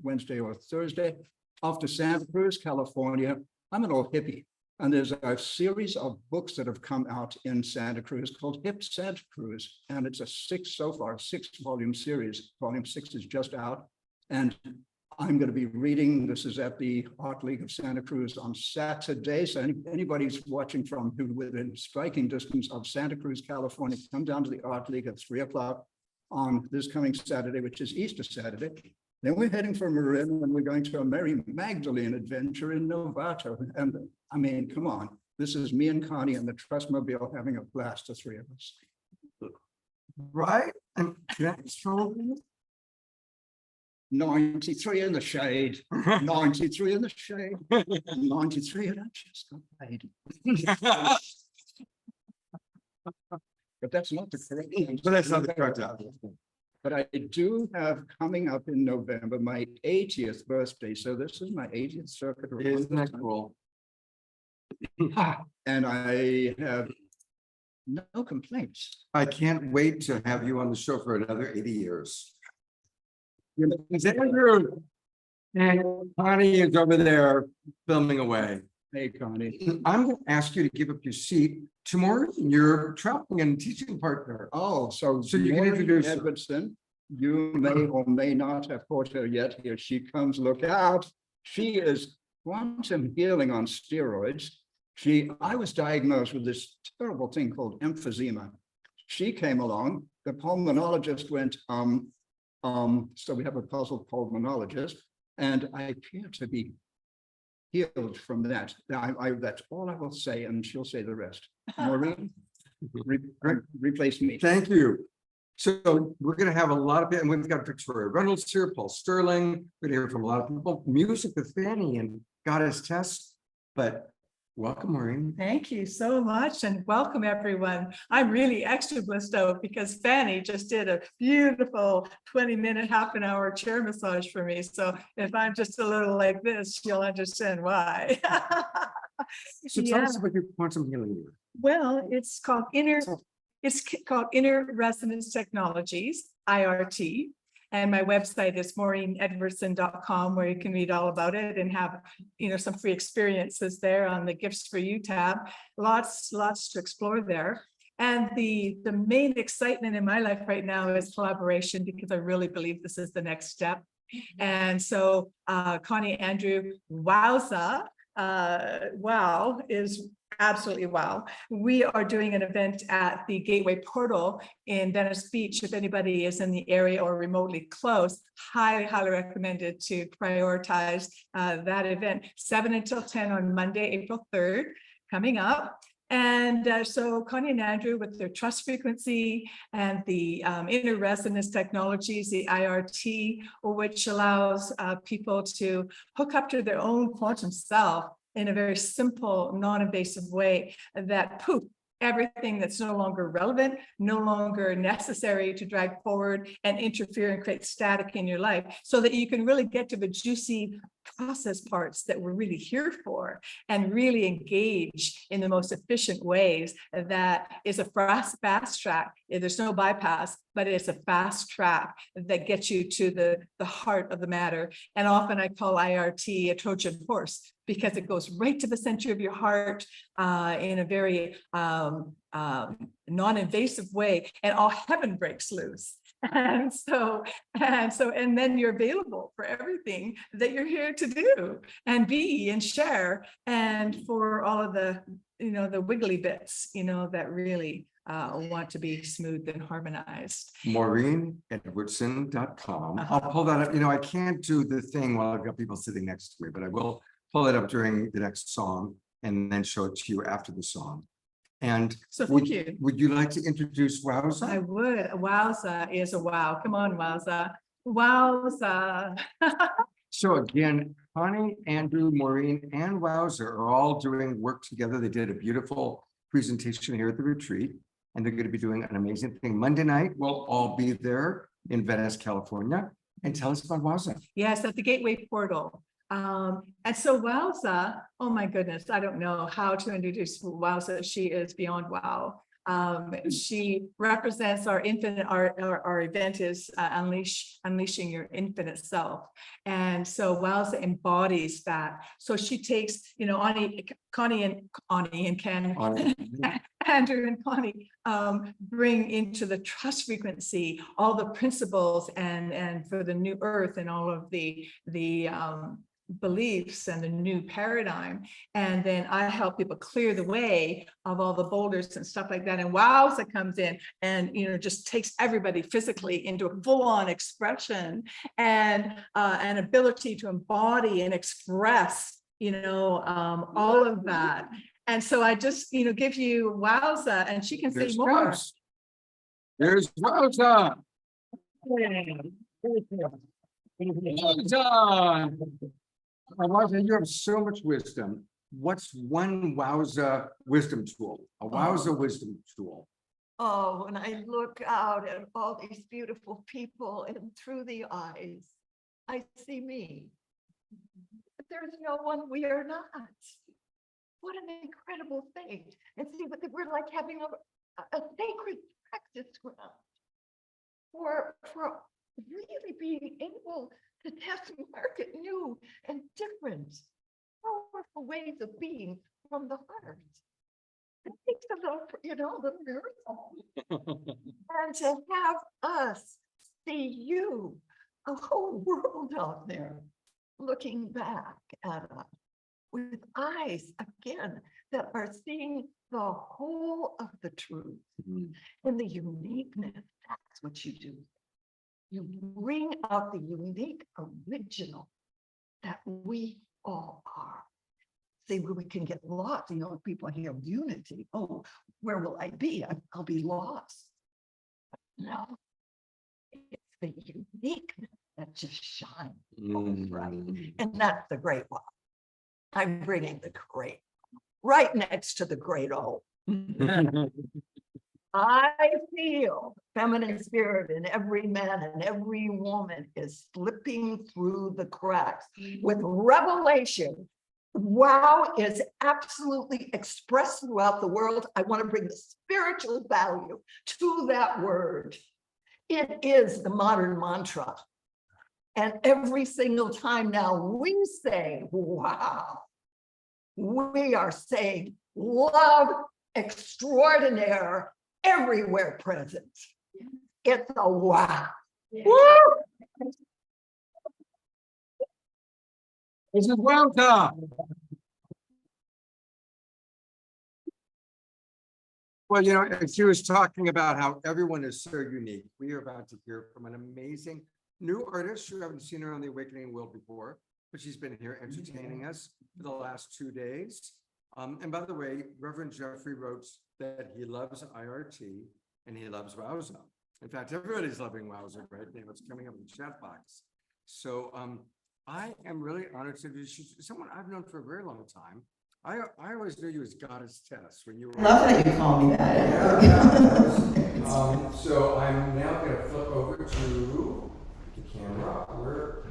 Wednesday or Thursday. Off to Santa Cruz, California. I'm an old hippie. And there's a series of books that have come out in Santa Cruz called Hip Santa Cruz. And it's a 6-volume series. Volume 6 is just out. And I'm going to be reading, this is at the Art League of Santa Cruz on Saturday. So anybody's watching from within striking distance of Santa Cruz, California, come down to the Art League at 3:00 on this coming Saturday, which is Easter Saturday. Then we're heading for Marin, and we're going to a Mary Magdalene adventure in Novato. And I mean, come on, this is me and Connie and the Trustmobile having a blast, the three of us. Right? And that's true. 93 in the shade, 93 in the shade, 93 and I just got paid. But that's not the correct answer. But that's not the correct answer. But I do have coming up in November my 80th birthday. So this is my 80th circuit. Isn't that cool? And I have no complaints. I can't wait to have you on the show for another 80 years. Andrew and Connie is over there filming away. Hey, Connie. I'm going to ask you to give up your seat to Maureen, your traveling and teaching partner. Oh, so you can introduce her. Edwardson. You may or may not have caught her yet. Here she comes. Look out. She is quantum healing on steroids. I was diagnosed with this terrible thing called emphysema. She came along. The pulmonologist went, so we have a puzzled pulmonologist, and I appear to be healed from that. That's all I will say, and she'll say the rest. Maureen, replace me. Thank you. So we're going to have a lot of it, and we've got Victoria Reynolds here, Paul Sterling. We're going to hear from a lot of people. Music with Fanny and Goddess Test. But welcome, Maureen. Thank you so much, and welcome everyone. I'm really extra blissed out because Fanny just did a beautiful 20-minute, half-an-hour chair massage for me. So if I'm just a little like this, you'll understand why. So tell us about your quantum healing work. Well, it's called Inner Resonance Technologies, IRT. And my website is maureenedwardson.com, where you can read all about it and have, some free experiences there on the Gifts for You tab. Lots to explore there. And the main excitement in my life right now is collaboration, because I really believe this is the next step. And so Connie, Andrew, wowza, wow is absolutely wow. We are doing an event at the Gateway Portal in Venice Beach. If anybody is in the area or remotely close, highly recommended to prioritize that event. 7 until 10 on Monday, April 3rd, coming up. And so Connie and Andrew, with their trust frequency and the inner resonance technologies, the IRT, which allows people to hook up to their own quantum self in a very simple, non-invasive way, that poof, everything that's no longer relevant, no longer necessary to drag forward and interfere and create static in your life, so that you can really get to the juicy process parts that we're really here for, and really engage in the most efficient ways. That is a fast track. There's no bypass, but it's a fast track that gets you to the heart of the matter. And often I call IRT a Trojan horse, because it goes right to the center of your heart in a very non-invasive way, and all heaven breaks loose. And then you're available for everything that you're here to do and be and share, and for all of the, the wiggly bits, that really want to be smooth and harmonized. MaureenEdwardson.com. I'll pull that up. I can't do the thing while I've got people sitting next to me, but I will pull it up during the next song and then show it to you after the song. And so thank you. Would you like to introduce Wowza? I would. Wowza is a wow. Come on, Wowza. Wowza. So again, Connie, Andrew, Maureen, and Wowza are all doing work together. They did a beautiful presentation here at the retreat, and they're going to be doing an amazing thing. Monday night, we'll all be there in Venice, California. And tell us about Wowza. Yes, at the Gateway Portal. And so Wowza, oh my goodness, I don't know how to introduce Wowza. She is beyond wow. She represents our infinite, our event is unleashing your infinite self. And so Wowza embodies that. So she takes, Connie and Ken, Andrew and Connie bring into the trust frequency all the principles and for the new earth and all of the beliefs and the new paradigm. And then I help people clear the way of all the boulders and stuff like that. And Wowza comes in and, just takes everybody physically into a full-on expression and an ability to embody and express, all of that. And so I just, give you Wowza, and she can say more. There's Wowza. Wowza. Wowza, you have so much wisdom. What's one Wowza wisdom tool? A Wowza wisdom tool. Oh, when I look out at all these beautiful people and through the eyes, I see me. There's no one we are not. What an incredible thing. And see, but we're like having a sacred practice ground for really being able to test and market new and different, powerful ways of being from the heart. It takes a little miracle. And to have us see you, a whole world out there, looking back at us with eyes, again, that are seeing the whole of the truth and the uniqueness. That's what you do. You bring out the unique original that we all are. See, where we can get lost, people hear unity. Oh, where will I be? I'll be lost. No, it's the uniqueness that just shines. And that's the great one. I'm bringing the great right next to the great old. I feel feminine spirit in every man and every woman is slipping through the cracks with revelation. Wow is absolutely expressed throughout the world. I want to bring the spiritual value to that word. It is the modern mantra. And every single time now we say, wow, we are saying love extraordinaire everywhere present. It's a wow. Woo! This is welcome. Well, she was talking about how everyone is so unique. We are about to hear from an amazing new artist. You haven't seen her on the Awakening Wheel before, but she's been here entertaining us for the last 2 days. And by the way, Reverend Jeffrey wrote that he loves IRT and he loves Wowza. In fact, everybody's loving Wowza right now. It's coming up in the chat box. So I am really honored to be someone I've known for a very long time. I always knew you as Goddess Tess when you were. Love that you call me that. So I'm now going to flip over to the camera. Where?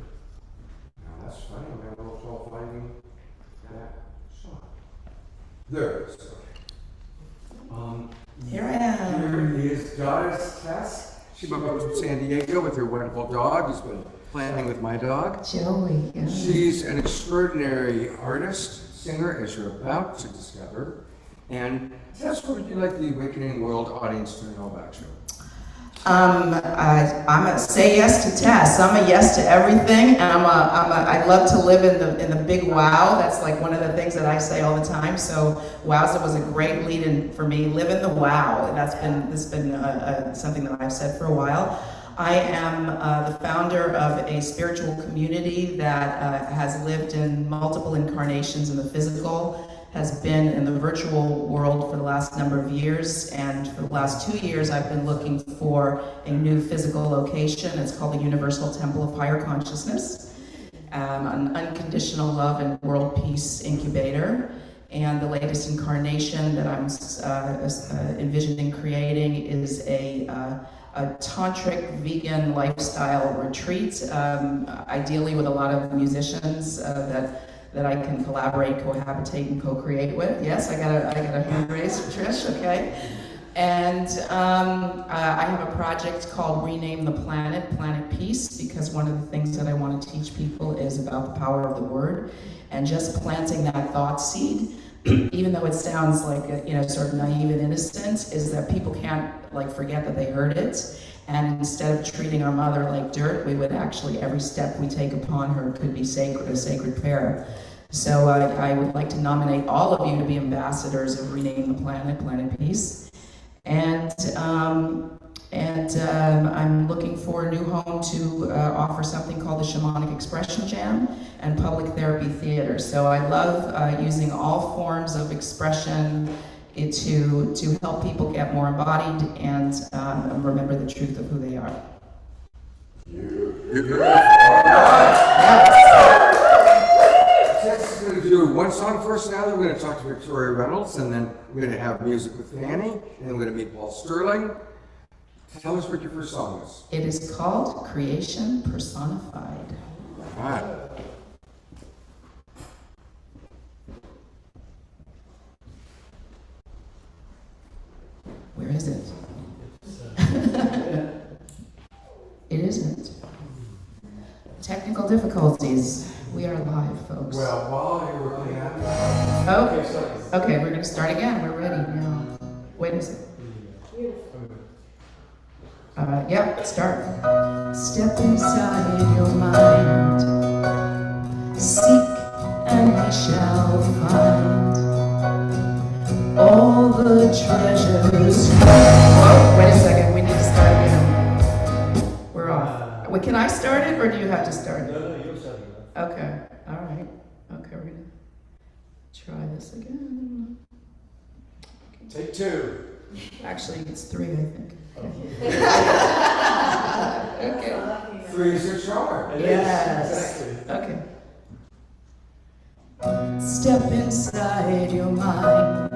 Now that's funny. I'm having a little trouble finding that shot. There it is. Here I am. Here is Goddess Tess. She moved up from San Diego with her wonderful dog, who's been playing with my dog. Joey. Yeah. She's an extraordinary artist, singer, as you're about to discover. And Tess, what would you like the Awakening World audience to know about you? I'm a say yes to Tess. I'm a yes to everything, and I love to live in the big wow. That's like one of the things that I say all the time. So Wowza was a great lead-in for me. Live in the wow. This has been something that I've said for a while. I am the founder of a spiritual community that has lived in multiple incarnations in the physical, has been in the virtual world for the last number of years, and for the last 2 years I've been looking for a new physical location. It's called the Universal Temple of Higher Consciousness, an unconditional love and world peace incubator. And the latest incarnation that I'm envisioning creating is a tantric vegan lifestyle retreat, ideally with a lot of musicians that I can collaborate, cohabitate, and co-create with. Yes, I got a hand raised for Trish, okay. And I have a project called Rename the Planet, Planet Peace, because one of the things that I want to teach people is about the power of the word, and just planting that thought seed, even though it sounds like, sort of naive and innocent, is that people can't forget that they heard it. And instead of treating our mother like dirt, we would actually, every step we take upon her could be sacred, a sacred prayer. So I would like to nominate all of you to be ambassadors of Rename the Planet, Planet Peace. And I'm looking for a new home to offer something called the Shamanic Expression Jam and Public Therapy Theater. So I love using all forms of expression to help people get more embodied and remember the truth of who they are. Tess is going to do one song first now, then we're going to talk to Victoria Reynolds, and then we're going to have music with Fanny, and then we're going to meet Paul Sterling. Tell us what your first song is. It is called Creation Personified. All right. Where is it? It isn't. Technical difficulties. We are live, folks. Well, while you're working at it. Oh, okay, we're going to start again. We're ready now. Wait a second. Yep, start. Step inside your mind. Seek and we shall find all the treasures. Oh, wait a second. We need to start again. We're off. Wait, can I start it or do you have to start it? No, you're starting it. Okay. All right. Okay, we're going to try this again. Take two. Actually, it's 3, I think. Okay. 3 is your charm. Yes. Okay. Step inside your mind.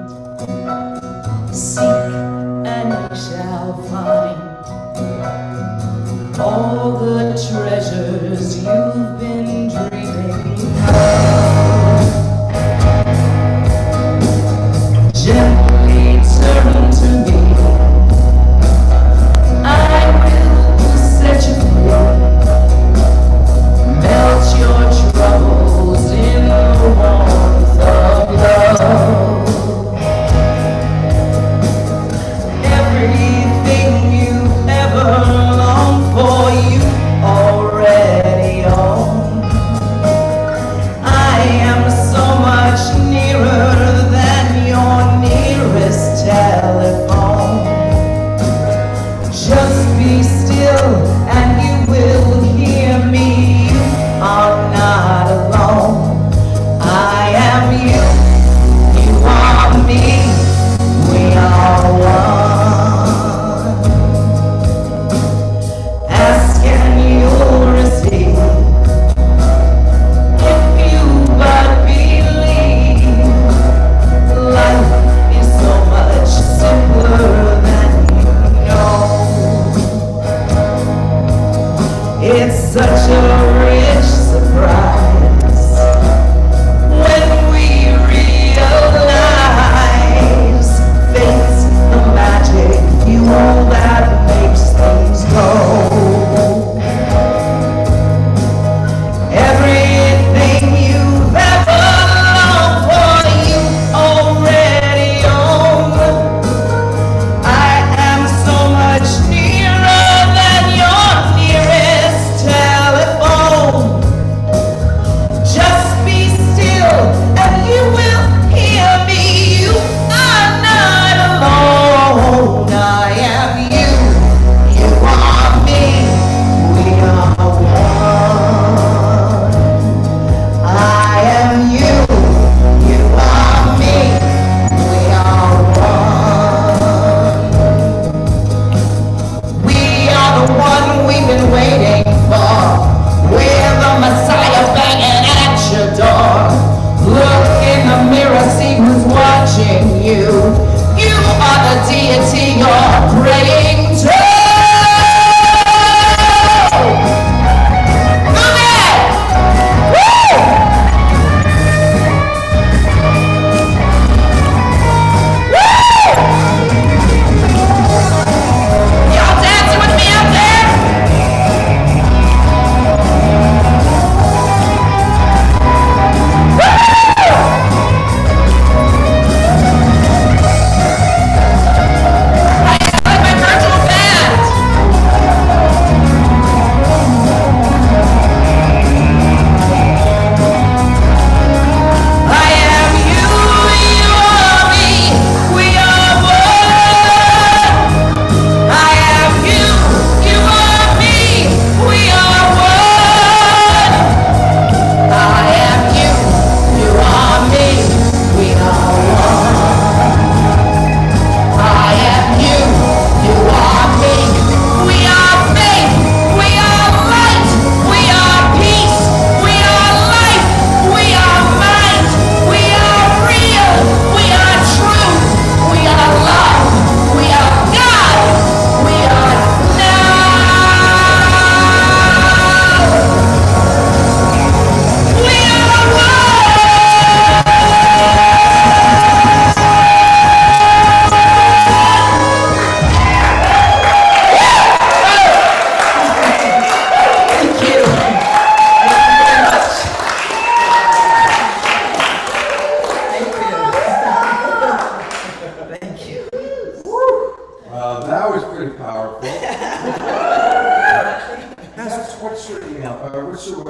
Seek and you shall find all the treasures you've been dreaming of. Gently turn to me. I will set you free. Melt your troubles in the warmth of love. Everything you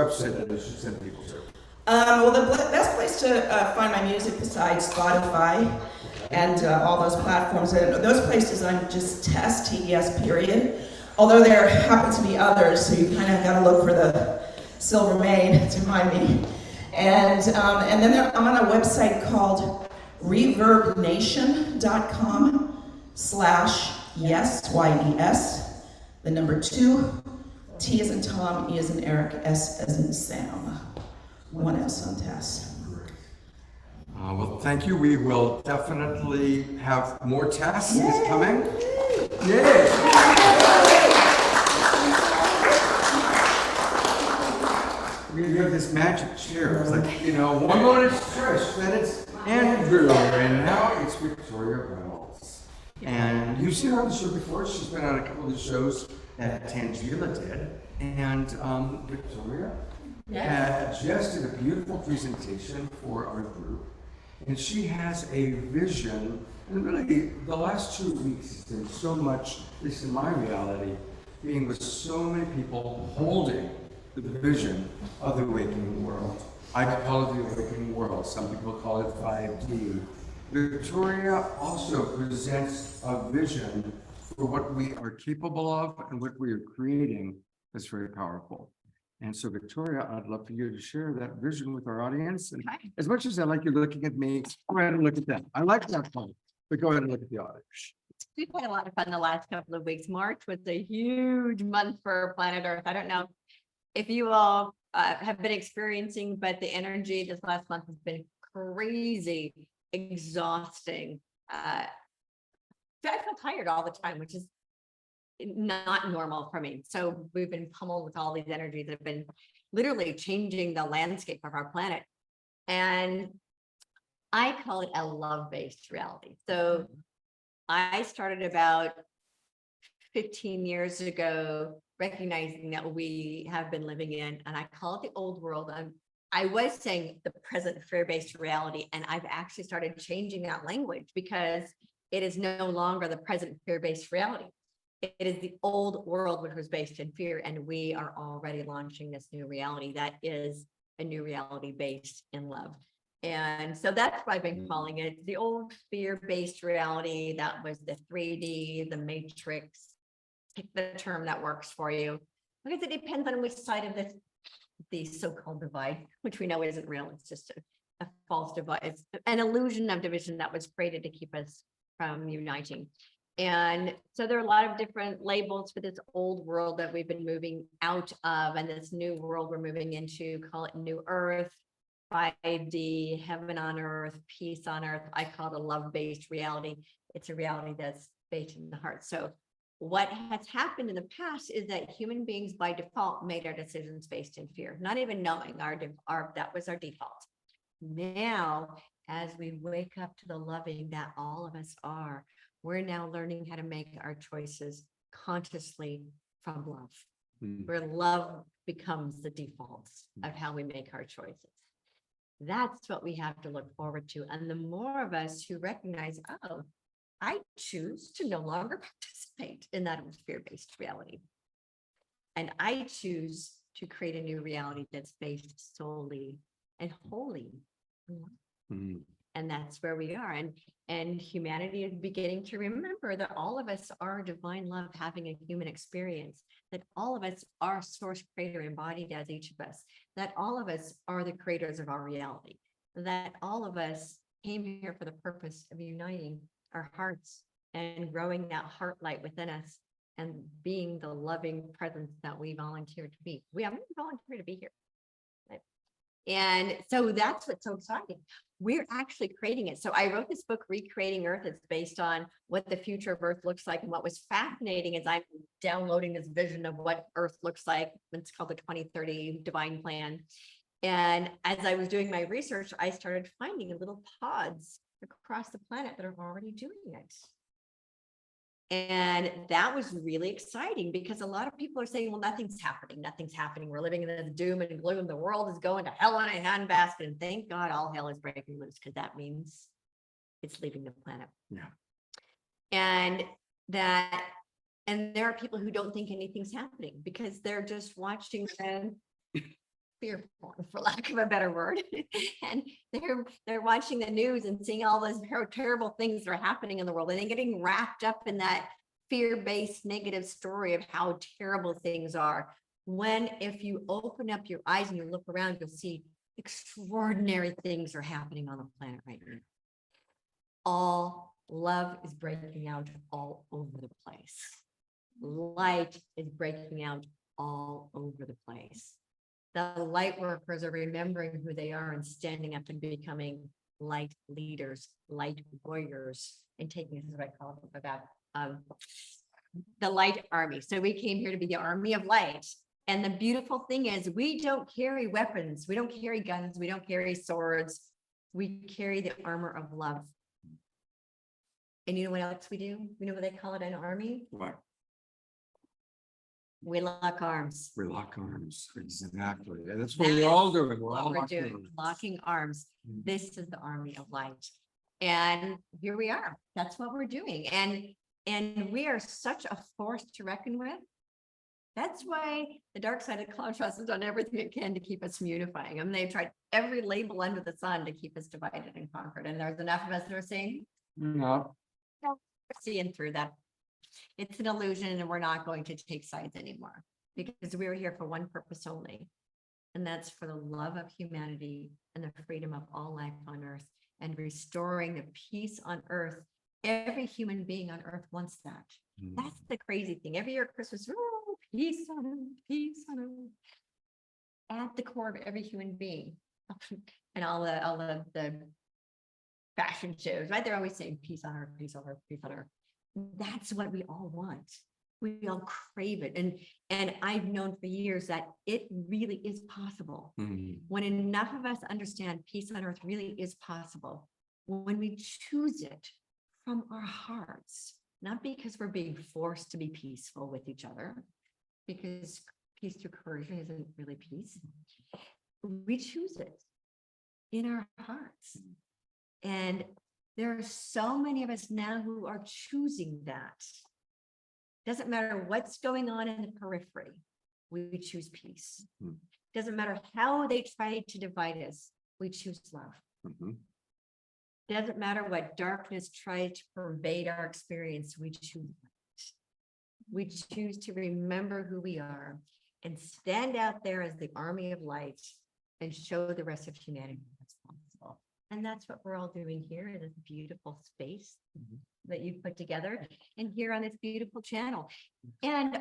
website that I should send people to? Well, the best place to find my music besides Spotify and all those platforms, and those places I'm just Tess, TES period. Although there happen to be others, so you kind of got to look for the Silver Maid to find me. And then I'm on a website called reverbnation.com/yes, Y-E-S, the number 2, T as in Tom, E as in Eric, S as in Sam. 1 S on Tess. Well, thank you. We will definitely have more tests coming. Yay! We have this magic chair. It's like, you know, one moment it's Trish, then it's Andrew, and now it's Victoria Reynolds. And you've seen her on the show before. She's been on a couple of the shows that Tangela did. And Victoria just did a beautiful presentation for our group. And she has a vision, and really the last 2 weeks has been so much, at least in my reality, being with so many people holding the vision of the awakening world. I call it the awakening world. Some people call it 5D. Victoria also presents a vision for what we are capable of and what we are creating that's very powerful. And so, Victoria, I'd love for you to share that vision with our audience. And as much as I like you looking at me, go ahead and look at that. I like that part, but go ahead and look at the audience. We've had a lot of fun the last couple of weeks. March was a huge month for planet Earth. I don't know if you all have been experiencing, but the energy this last month has been crazy, exhausting. I feel tired all the time, which is not normal for me. So we've been pummeled with all these energies that have been literally changing the landscape of our planet. And I call it a love-based reality. So I started about 15 years ago, recognizing that we have been living in, and I call it the old world. I was saying the present fear-based reality, and I've actually started changing that language because it is no longer the present fear-based reality. It is the old world, which was based in fear, and we are already launching this new reality that is a new reality based in love. And so that's what I've been calling it. The old fear-based reality, that was the 3D, the matrix. Pick the term that works for you, because it depends on which side of the so-called divide, which we know isn't real. It's just a false divide. It's an illusion of division that was created to keep us from uniting. And so there are a lot of different labels for this old world that we've been moving out of, and this new world we're moving into, call it New Earth, 5D, heaven on earth, peace on earth. I call it a love-based reality. It's a reality that's based in the heart. So what has happened in the past is that human beings by default made our decisions based in fear, not even knowing that was our default. Now, as we wake up to the loving that all of us are, we're now learning how to make our choices consciously from love, where love becomes the default of how we make our choices. That's what we have to look forward to. And the more of us who recognize, oh, I choose to no longer participate in that fear-based reality. And I choose to create a new reality that's based solely and wholly on love. And that's where we are. And humanity is beginning to remember that all of us are divine love having a human experience, that all of us are source creator embodied as each of us, that all of us are the creators of our reality, that all of us came here for the purpose of uniting our hearts and growing that heart light within us and being the loving presence that we volunteered to be. We haven't volunteered to be here. Right? And so that's what's so exciting. We're actually creating it. So I wrote this book, Recreating Earth. It's based on what the future of Earth looks like. And what was fascinating is I'm downloading this vision of what Earth looks like. It's called the 2030 Divine Plan. And as I was doing my research, I started finding little pods across the planet that are already doing it. And that was really exciting because a lot of people are saying, well, nothing's happening. We're living in this doom and gloom. The world is going to hell in a handbasket. And thank God all hell is breaking loose, because that means it's leaving the planet. Yeah. And there are people who don't think anything's happening because they're just watching them fear porn, for lack of a better word. And they're watching the news and seeing all those terrible things that are happening in the world, and then getting wrapped up in that fear-based negative story of how terrible things are. When if you open up your eyes and you look around, you'll see extraordinary things are happening on the planet right now. All love is breaking out all over the place. Light is breaking out all over the place. The light workers are remembering who they are and standing up and becoming light leaders, light warriors, and taking, this is what I call them, about the light army. So we came here to be the army of light. And the beautiful thing is, we don't carry weapons, we don't carry guns, we don't carry swords. We carry the armor of love. And you know what else we do? You know what they call it in army? What? We lock arms. We lock arms, exactly. And that's what we're all doing. We're all What we're locking doing, arms. locking arms. This is the army of light. And here we are. That's what we're doing. And we are such a force to reckon with. That's why the dark side of the cloud trust has done everything it can to keep us from unifying. I mean, they've tried every label under the sun to keep us divided and conquered. And there's enough of us that are saying, No. no, we're seeing through that. It's an illusion, and we're not going to take sides anymore, because we're here for one purpose only. And that's for the love of humanity and the freedom of all life on earth, and restoring the peace on earth. Every human being on earth wants that. That's the crazy thing. Every year at Christmas, oh, peace on earth, peace on earth. At the core of every human being, and all the fashion shows, right? They're always saying peace on earth, peace on earth, peace on earth. That's what we all want. We all crave it. And I've known for years that it really is possible. When enough of us understand peace on earth really is possible, when we choose it from our hearts, not because we're being forced to be peaceful with each other, because peace through coercion isn't really peace. We choose it in our hearts. And there are so many of us now who are choosing that. Doesn't matter what's going on in the periphery, we choose peace. Doesn't matter how they try to divide us, we choose love. Doesn't matter what darkness tries to pervade our experience, we choose light. We choose to remember who we are and stand out there as the army of light and show the rest of humanity what's possible. And that's what we're all doing here in this beautiful space that you've put together, and here on this beautiful channel. And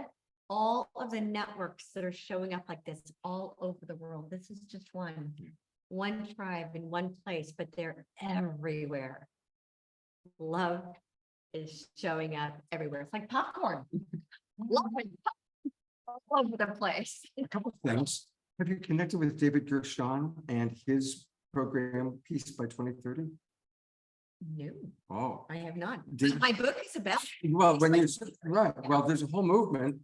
all of the networks that are showing up like this all over the world. This is just one tribe in one place, but they're everywhere. Love is showing up everywhere. It's like popcorn. Love it all over the place. A couple of things. Have you connected with David Gershon and his program Peace by 2030? No. Oh, I have not. Did- My book is about. well, when you right, well, there's a whole movement.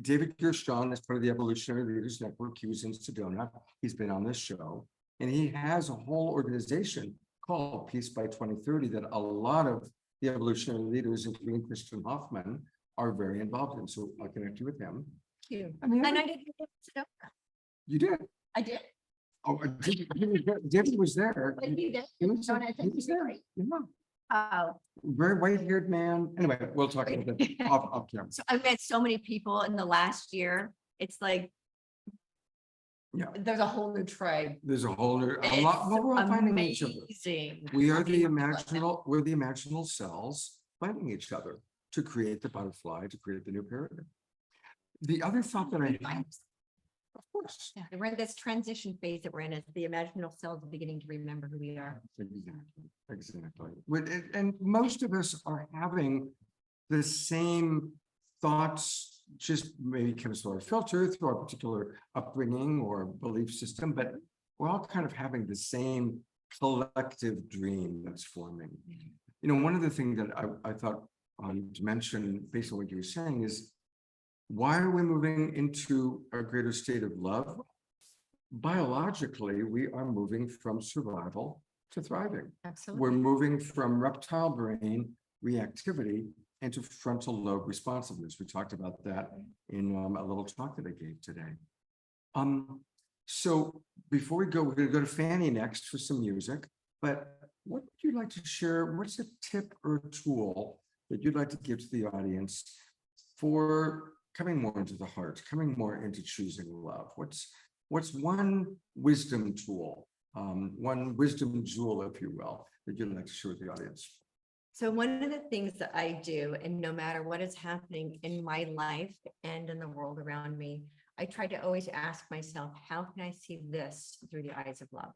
David Gershon is part of the Evolutionary Leaders Network. He was in Sedona. He's been on this show, and he has a whole organization called Peace by 2030 that a lot of the evolutionary leaders, including Christian Hoffman, are very involved in. So I'll connect you with him. Thank you. I mean, And I didn't get to know that. You did. I did. Oh, David was there. But he did. He was Don't I he think was he there. did? Yeah. Oh, Very white-haired man. Anyway, we'll talk about that off camera. so I've met so many people in the last year. It's like, Yeah. there's a whole new tribe. There's a whole new, a It's lot, well, we're all finding each other. amazing. We are the imaginal, we're the imaginal cells finding each other to create the butterfly, to create the new paradigm. The other thought that I had, of course. Yeah, we're in this transition phase that we're in, as the imaginal cells are beginning to remember who we are. Exactly. And most of us are having the same thoughts, just maybe comes through our filter, through our particular upbringing or belief system, but we're all kind of having the same collective dream that's forming. You know, one of the things that I thought to mention based on what you were saying is, why are we moving into a greater state of love? Biologically, we are moving from survival to thriving. Absolutely. We're moving from reptile brain reactivity into frontal lobe responsiveness. We talked about that in a little talk that I gave today. So before we go, we're going to go to Fanny next for some music. But what would you like to share? What's a tip or tool that you'd like to give to the audience for coming more into the heart, coming more into choosing love? What's one wisdom tool, one wisdom jewel, if you will, that you'd like to share with the audience? So one of the things that I do, and no matter what is happening in my life and in the world around me, I try to always ask myself, how can I see this through the eyes of love?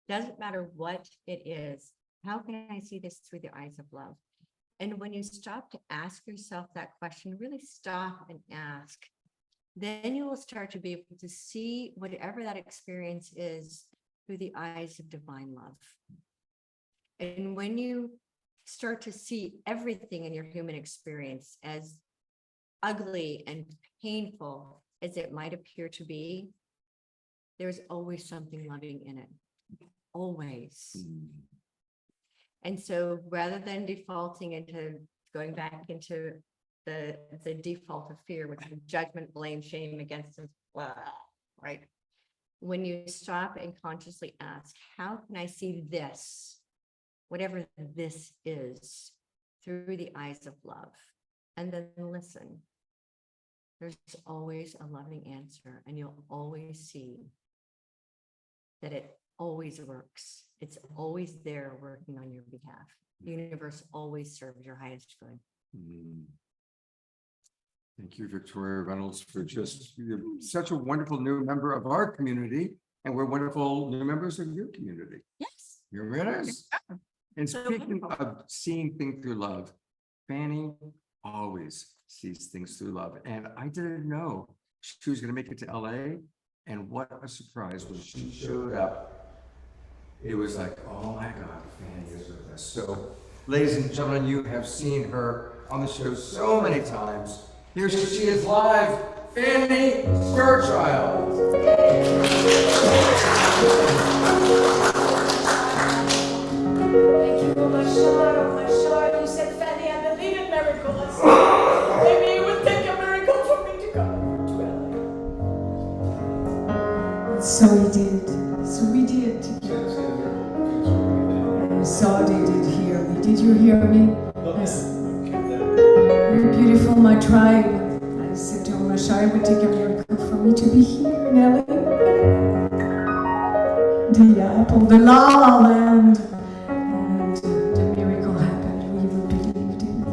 Doesn't matter what it is. How can I see this through the eyes of love? And when you stop to ask yourself that question, really stop and ask, then you will start to be able to see whatever that experience is through the eyes of divine love. And when you start to see everything in your human experience as ugly and painful as it might appear to be, there's always something loving in it. Always. And so rather than defaulting into going back into the default of fear, which is judgment, blame, shame against us, right? When you stop and consciously ask, how can I see this, whatever this is, through the eyes of love? And then listen. There's always a loving answer, and you'll always see that it always works. It's always there working on your behalf. The universe always serves your highest good. Thank you, Victoria Reynolds, for just you're such a wonderful new member of our community, and we're wonderful new members of your community. Yes. Here it is. And speaking of seeing things through love, Fanny always sees things through love. And I didn't know she was going to make it to LA. And what a surprise when she showed up. It was like, oh my God, Fanny is with us. So, ladies and gentlemen, you have seen her on the show so many times. Here she is live, Fanny Starchild. Thank you, Omashar. You said, Fanny, I believe in miracles. Maybe it would take a miracle for me to come to LA. So he did. So we did. So did it hear me. Did you hear me? You're beautiful, my tribe. I said to Omashar, it would take a miracle for me to be here in LA. The apple, the La La Land. And the miracle happened. We believed in it.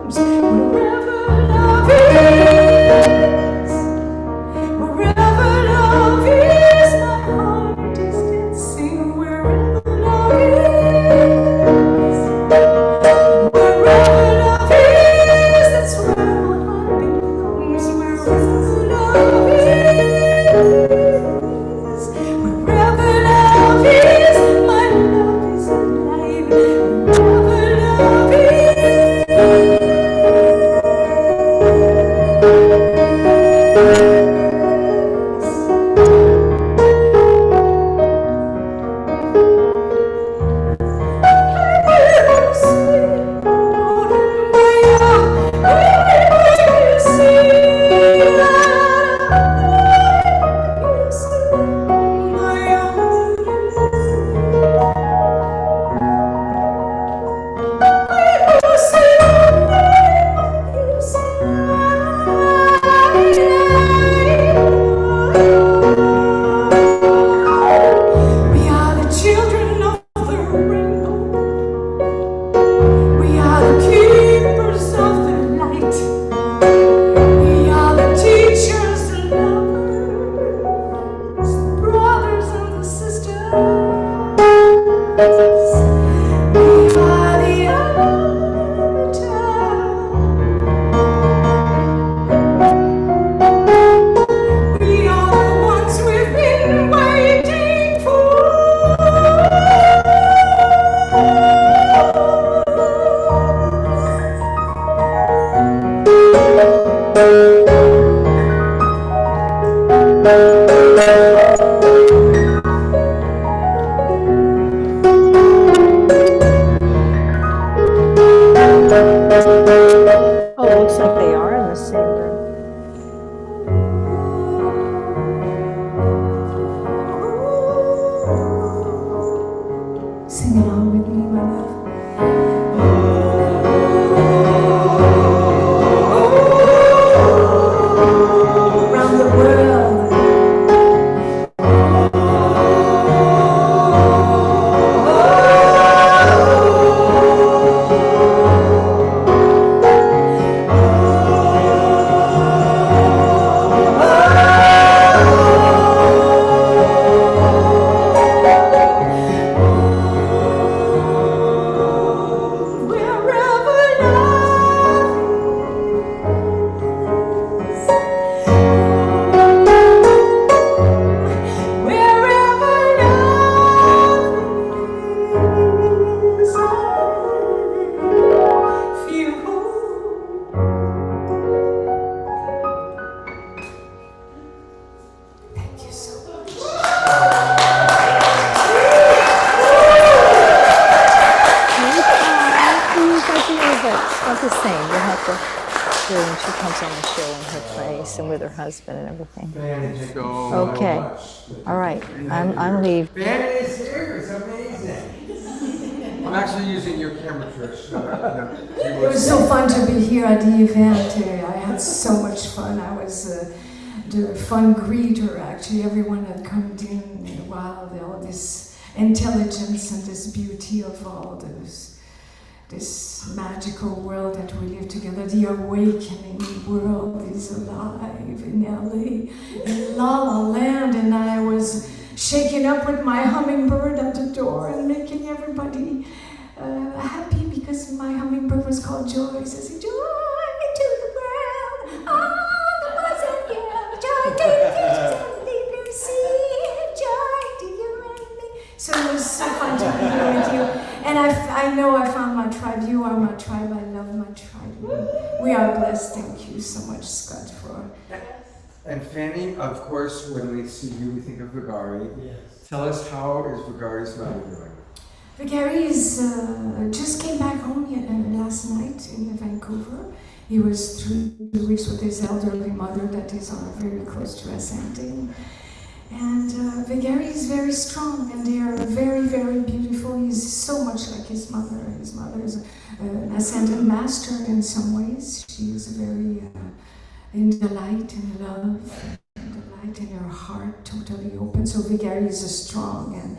arms, wherever love is, wherever love is, my heart is dancing, wherever love is, wherever love is, that's where my heart belongs, wherever love is, wherever love is, my love is alive, wherever love is. We are the children of the rainbow. We are the keepers of the light. We are the teachers, the lovers, the brothers and the sisters. We are the avatar. We are the ones we've been waiting for. Oh, it looks like they are in the same room. Sing along with me, my love. Around the world. Not the same. You'll have to do when she comes on the show in her place and with her husband and everything. Okay. All right. I'm leaving. Fanny is here. It's amazing. I'm actually using your camera, Trish. It was so fun to be here at the event. I had so much fun. I was the fun greeter, actually. Everyone had come in. Wow, all this intelligence and this beauty of all this magical world that we live together. The awakening world is alive in LA, in La La Land, and I was shaking up with my hummingbird at the door and making everybody happy because my hummingbird was called Joy. So I said, joy to the world, all the boys and girls, joy to the fishes and the deep blue sea, joy to you and me. So it was so fun to be here with you. And I know I found my tribe. You are my tribe. I love my tribe. We are blessed. Thank you so much, Scott, for. And Fanny, of course, when we see you, we think of Vigari. Yes. Tell us, how is Vigari's mother doing? Vigari just came back home last night in Vancouver. He was 3 weeks with his elderly mother that is very close to ascending. And Vigari is very strong, and they are very, very beautiful. He's so much like his mother. His mother is an ascended master in some ways. She is very in the light and love, in the light and her heart totally open. So Vigari is strong, and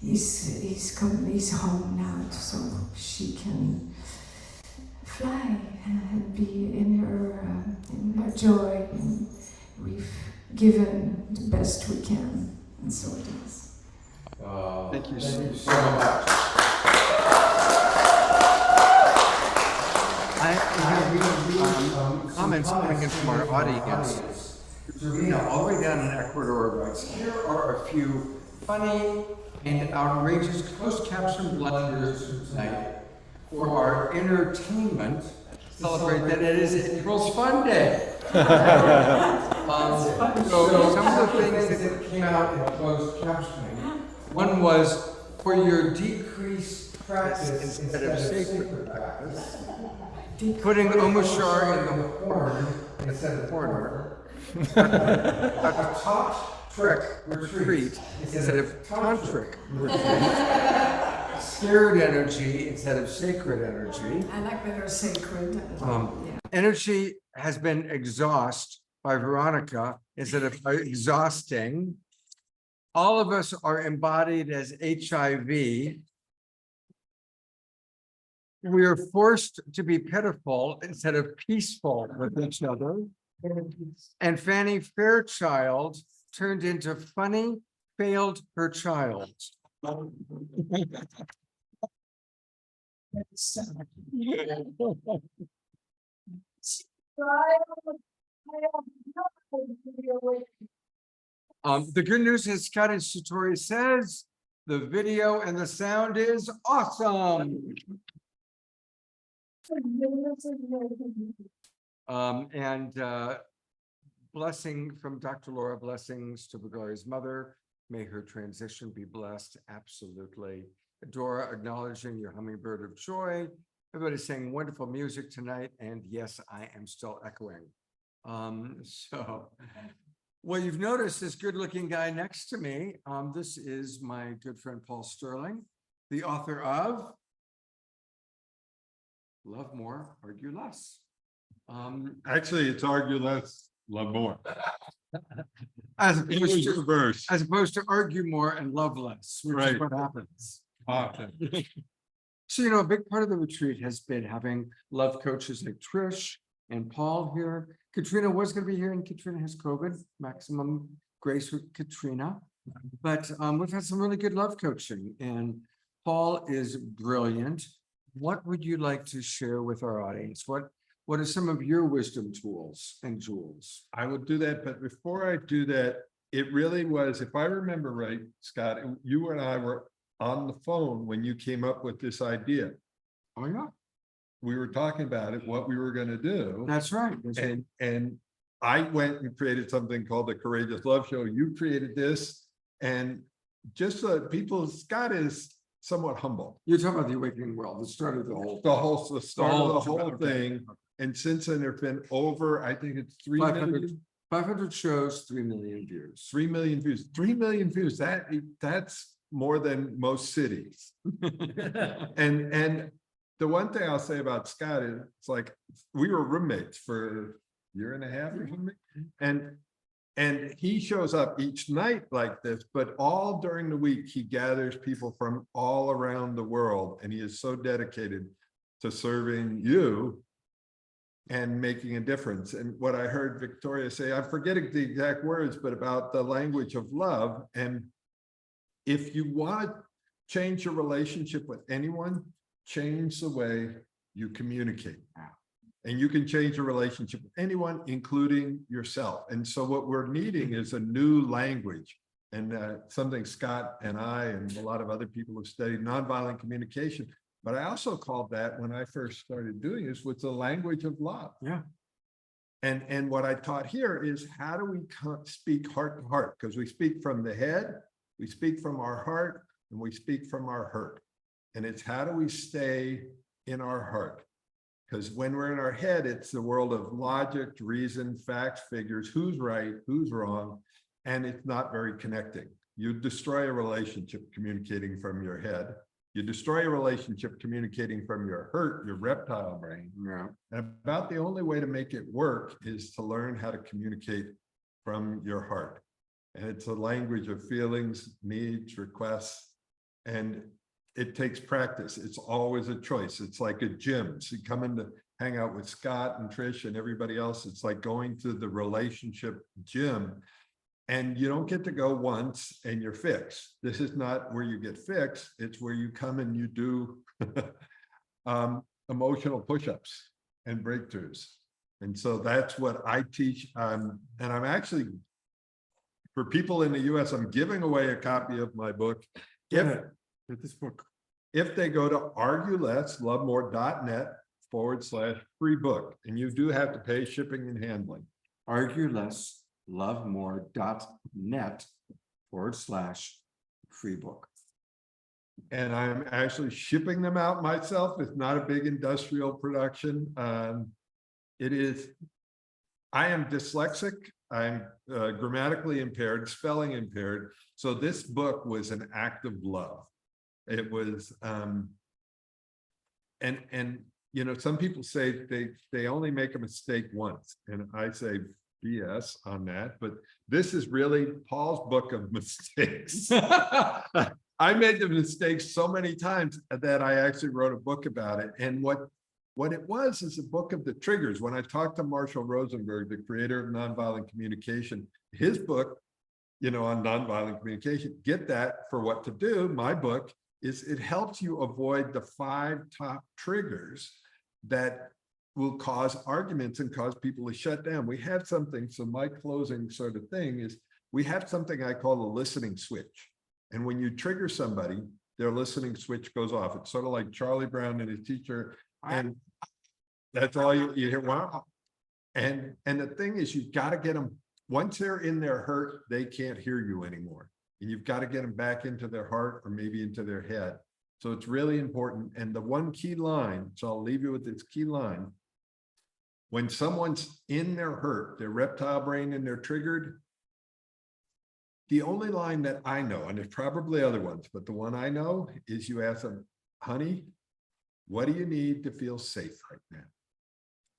he's home now, so she can fly be in her joy, and we've given the best we can, and so it is. Thank you so much. I have comments coming in from our audience. All the way down in Ecuador, here are a few funny and outrageous closed caption blunders tonight for our entertainment. Celebrate that it is April's Fun Day. So some of the things that came out in closed captioning. One was for your decreased practice instead of sacred practice. Putting Omashar in the horn instead of corner. A top trick retreat instead of tantric retreat. Scared energy instead of sacred energy. I like better sacred. Energy has been exhaust by Veronica instead of exhausting. All of us are embodied as HIV. We are forced to be pitiful instead of peaceful with each other. And Fanny Fairchild turned into funny, failed her child. The good news is Scott Satori says the video and the sound is awesome. Blessing from Dr. Laura, blessings to Gloria's mother. May her transition be blessed. Absolutely. Dora, acknowledging your hummingbird of joy. Everybody's saying wonderful music tonight. And yes, I am still echoing. Well, you've noticed this good looking guy next to me. This is my good friend, Paul Sterling, the author of Love More, Argue Less. Actually, it's argue less, love more. As opposed to reverse. As opposed to argue more and love less, which is what happens. So, a big part of the retreat has been having love coaches like Trish and Paul here. Katrina was going to be here, and Katrina has COVID. Maximum grace with Katrina. But we've had some really good love coaching, and Paul is brilliant. What would you like to share with our audience? What are some of your wisdom tools and jewels? I would do that, but before I do that, it really was, if I remember right, Scott, you and I were on the phone when you came up with this idea. Oh yeah. We were talking about it, what we were going to do. That's right. And I went and created something called the Courageous Love Show. You created this, and just so that people, Scott is somewhat humble. You're talking about the Awakening World, the start of the whole thing. And since then, there've been over, I think it's 500 shows, 3 million views. 3 million views. 3 million views. That's more than most cities. And the one thing I'll say about Scott is, it's like we were roommates for a year and a half or something, and he shows up each night like this, but all during the week he gathers people from all around the world, and he is so dedicated to serving you and making a difference. And what I heard Victoria say, I'm forgetting the exact words, but about the language of love. And if you want to change your relationship with anyone, change the way you communicate. And you can change your relationship with anyone, including yourself. And so what we're needing is a new language, and something Scott and I and a lot of other people have studied, nonviolent communication. But I also called that, when I first started doing this, was the language of love. Yeah. And what I taught here is, how do we speak heart to heart? Because we speak from the head, we speak from our heart, and we speak from our hurt. And it's how do we stay in our heart? Because when we're in our head, it's the world of logic, reason, facts, figures, who's right, who's wrong, and it's not very connecting. You destroy a relationship communicating from your head. You destroy a relationship communicating from your hurt, your reptile brain. Yeah. And about the only way to make it work is to learn how to communicate from your heart. And it's a language of feelings, needs, requests, and it takes practice. It's always a choice. It's like a gym. So you come into hang out with Scott and Trish and everybody else. It's like going to the relationship gym. And you don't get to go once and you're fixed. This is not where you get fixed. It's where you come and you do emotional push-ups and breakthroughs. And so that's what I teach. And I'm actually, for people in the US, I'm giving away a copy of my book. Get this book. If they go to arguelesslovemore.net/free book, and you do have to pay shipping and handling. arguelesslovemore.net/free book. And I'm actually shipping them out myself. It's not a big industrial production. I am dyslexic. I'm grammatically impaired, spelling impaired. So this book was an act of love. It was, and you know, some people say they only make a mistake once, and I say BS on that. But this is really Paul's book of mistakes. I made the mistakes so many times that I actually wrote a book about it. And what it was is a book of the triggers. When I talked to Marshall Rosenberg, the creator of nonviolent communication, his book, you know, on nonviolent communication, get that for what to do. My book is, it helps you avoid the 5 top triggers that will cause arguments and cause people to shut down. We have something, so my closing sort of thing is, we have something I call a listening switch. And when you trigger somebody, their listening switch goes off. It's sort of like Charlie Brown and his teacher. And that's all you hear. Wow. And the thing is, you've got to get them, once they're in their hurt, they can't hear you anymore. And you've got to get them back into their heart or maybe into their head. So it's really important. And the one key line, so I'll leave you with this key line. When someone's in their hurt, their reptile brain and they're triggered, the only line that I know, and there's probably other ones, but the one I know is you ask them, honey, what do you need to feel safe right now?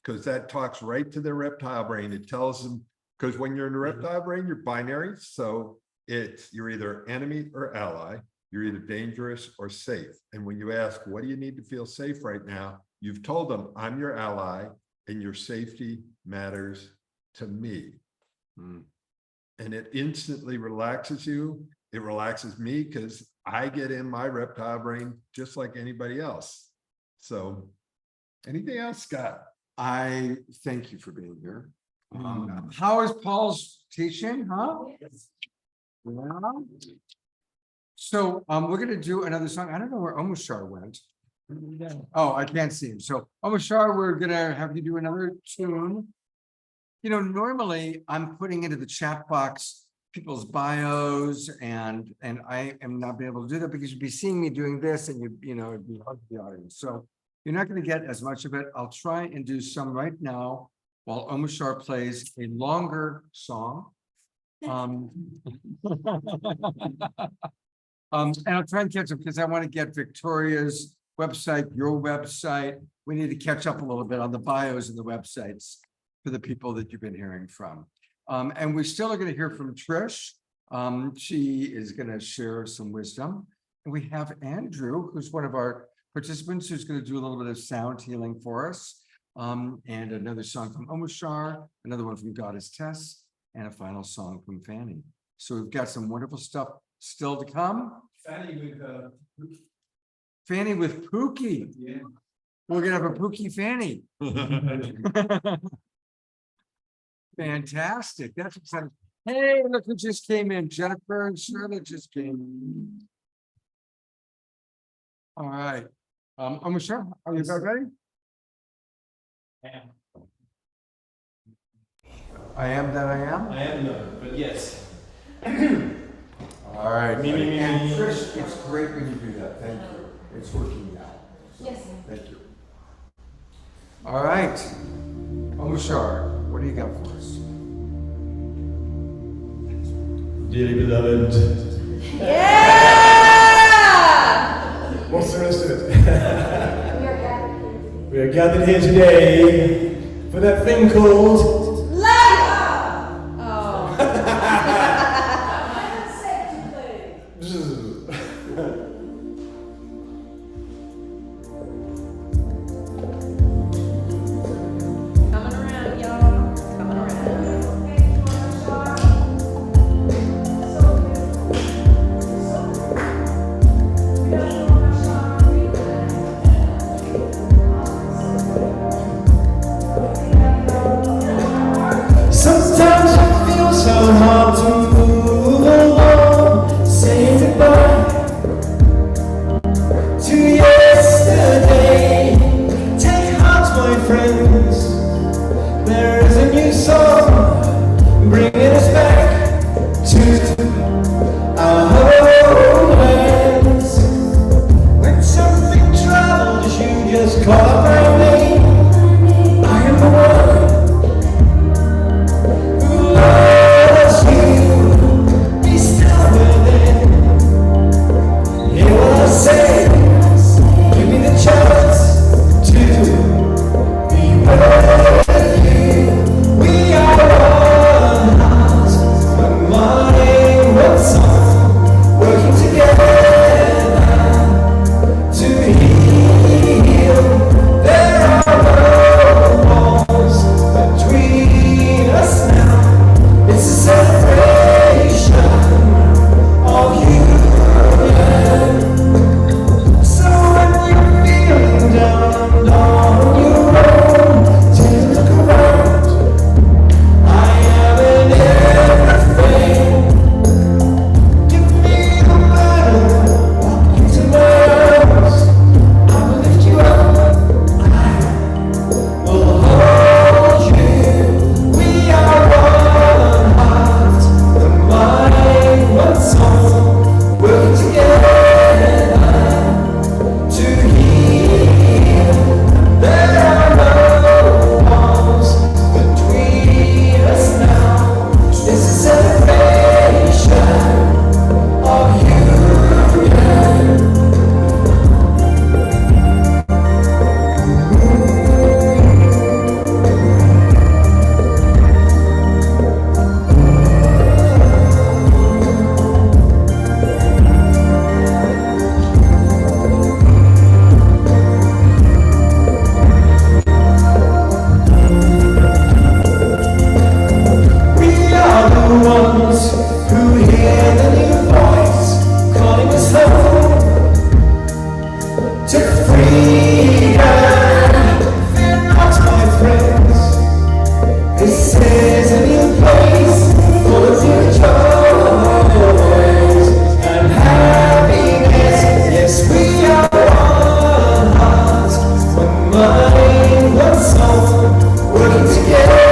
Because that talks right to their reptile brain. It tells them, because when you're in the reptile brain, you're binary. So you're either enemy or ally. You're either dangerous or safe. And when you ask, what do you need to feel safe right now? You've told them, I'm your ally and your safety matters to me. And it instantly relaxes you. It relaxes me because I get in my reptile brain just like anybody else. So anything else, Scott? I thank you for being here. How is Paul's teaching, huh? Well, so we're going to do another song. I don't know where Omashar went. Oh, I can't see him. So Omashar, we're going to have you do another tune. You know, normally I'm putting into the chat box people's bios, and I am not being able to do that because you'd be seeing me doing this, and you know, it'd be hard to the audience. So you're not going to get as much of it. I'll try and do some right now while Omashar plays a longer song. And I'll try and catch up because I want to get Victoria's website, your website. We need to catch up a little bit on the bios and the websites for the people that you've been hearing from. And we still are going to hear from Trish. She is going to share some wisdom. And we have Andrew, who's one of our participants, who's going to do a little bit of sound healing for us. And another song from Omashar, another one from Goddess Tess, and a final song from Fanny. So we've got some wonderful stuff still to come. Fanny with Pooki. Yeah. We're going to have a Pooki Fanny. Fantastic. That's exciting. Hey, look who just came in. Jennifer and Shirley just came in. All right. Omashar, are you guys ready? I am that I am? I am no, but yes. All right. Me. And Trish, it's great when you do that. Thank you. It's working now. Yes. Thank you. All right. Omashar, what do you got for us? Dearly beloved. Yeah! What's the rest of it? We are gathered here today for that thing called Life! friends. There is a new song bringing us back to our homelands. When something travels, you just call up my name. I am the one who loves you. Be still within. Hear what I say. Give me the chance to be with you. We are one heart, one mind, one soul, working together to heal. There are no walls between us now. It's a celebration of union. So when you're feeling down on your own, take a look around. I am in everything. Give me the battle, walk into my arms. I will lift you up, I will hold you. We are one heart, one mind, one soul, working together to heal. There are no walls between us now. It's a celebration of union. We are the ones who hear the new voice calling us home to freedom. Fear not, my friends. This is a new place full of new joys and happiness. Yes, we are one heart, one mind, one soul, working together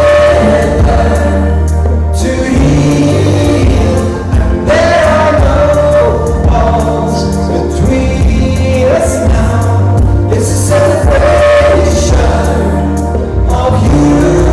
to heal. And there are no walls between us now. It's a celebration of union.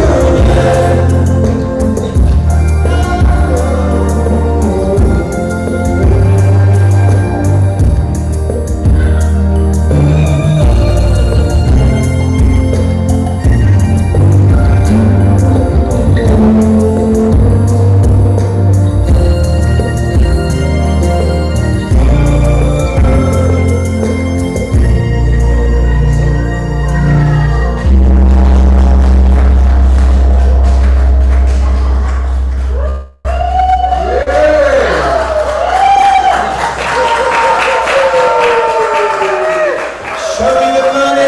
Show me the money.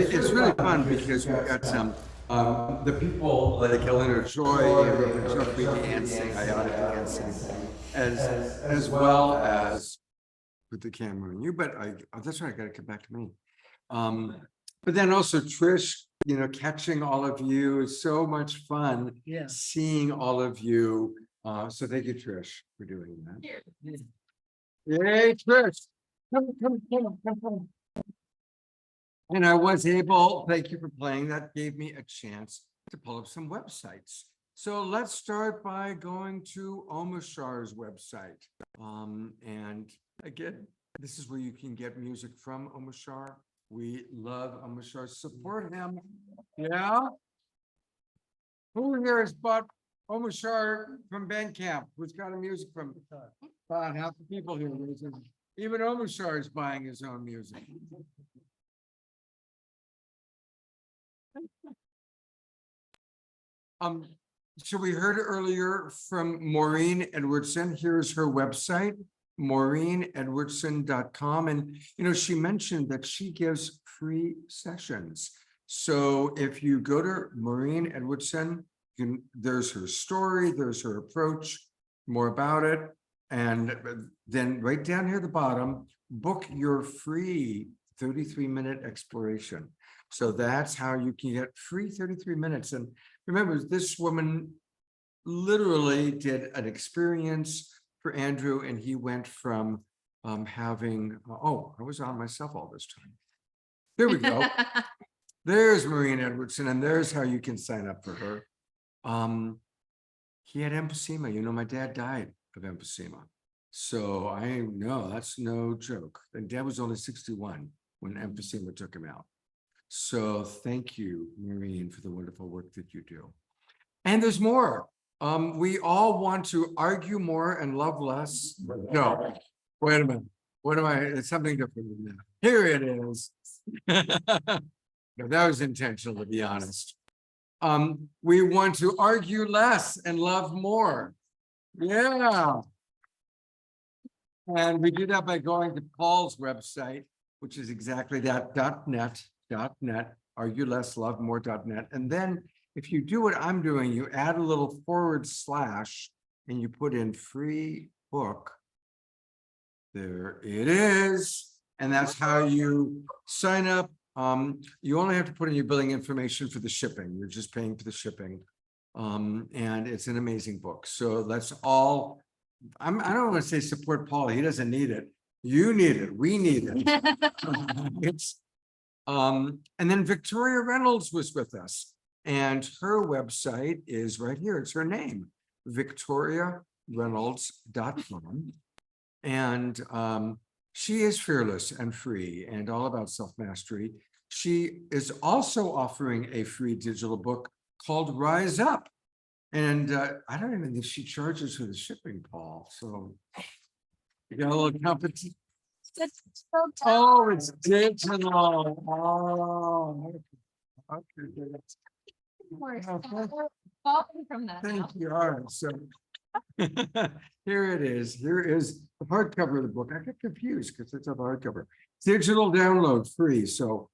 It's really fun because we've got some, the people like Eleanor Joy and Jeffrey dancing, Ayana dancing, as well as with the camera on you, but that's right, I gotta come back to me. But then also Trish, you know, catching all of you is so much fun. Yeah. Seeing all of you. So thank you, Trish, for doing that. Yay, Trish. Come. And I was able, thank you for playing. That gave me a chance to pull up some websites. So let's start by going to Omashar's website. And again, this is where you can get music from Omashar. We love Omashar. Support him. Yeah. Who here has bought Omashar from Bandcamp? Who's got a music from about half the people here? Even Omashar is buying his own music. So we heard earlier from Maureen Edwardson. Here's her website, maureenedwardson.com. And, you know, she mentioned that she gives free sessions. So if you go to Maureen Edwardson, there's her story, there's her approach, more about it. And then right down here at the bottom, book your free 33-minute exploration. So that's how you can get free 33 minutes. And remember, this woman literally did an experience for Andrew, and he went from having, oh, I was on myself all this time. There we go. There's Maureen Edwardson, and there's how you can sign up for her. He had emphysema. You know, my dad died of emphysema. So I know that's no joke. And Dad was only 61 when emphysema took him out. So thank you, Maureen, for the wonderful work that you do. And there's more. We all want to argue more and love less. No, wait a minute. What am I? It's something different than that. Here it is. No, that was intentional, to be honest. We want to argue less and love more. Yeah. And we do that by going to Paul's website, which is exactly that, .net, argue less, love more.net. And then if you do what I'm doing, you add a little / and you put in free book. There it is. And that's how you sign up. You only have to put in your billing information for the shipping. You're just paying for the shipping. And it's an amazing book. So that's all. I don't want to say support Paul. He doesn't need it. You need it. We need it. And then Victoria Reynolds was with us, and her website is right here. It's her name, victoriareynolds.com. And she is fearless and free and all about self-mastery. She is also offering a free digital book called Rise Up. And I don't even think she charges for the shipping, Paul. So you got a little competition. Oh, it's digital. Oh, okay. From that. Thank you. All right. So here it is. Here is the hardcover of the book. I get confused because it's a hardcover. Digital download free. So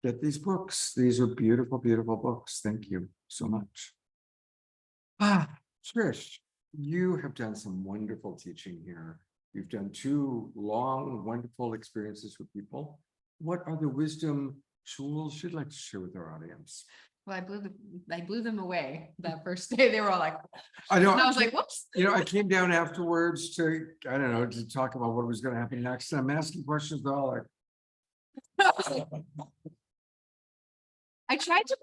get these books. These are beautiful, beautiful books. Thank you so much. Trish, you have done some wonderful teaching here. You've done 2 long, wonderful experiences with people. What are the wisdom tools you'd like to share with our audience? Well, I blew them away that first day. They were all like, I know. and I was like, whoops. You know, I came down afterwards to, I don't know, to talk about what was going to happen next. And I'm asking questions. They're all like, I tried to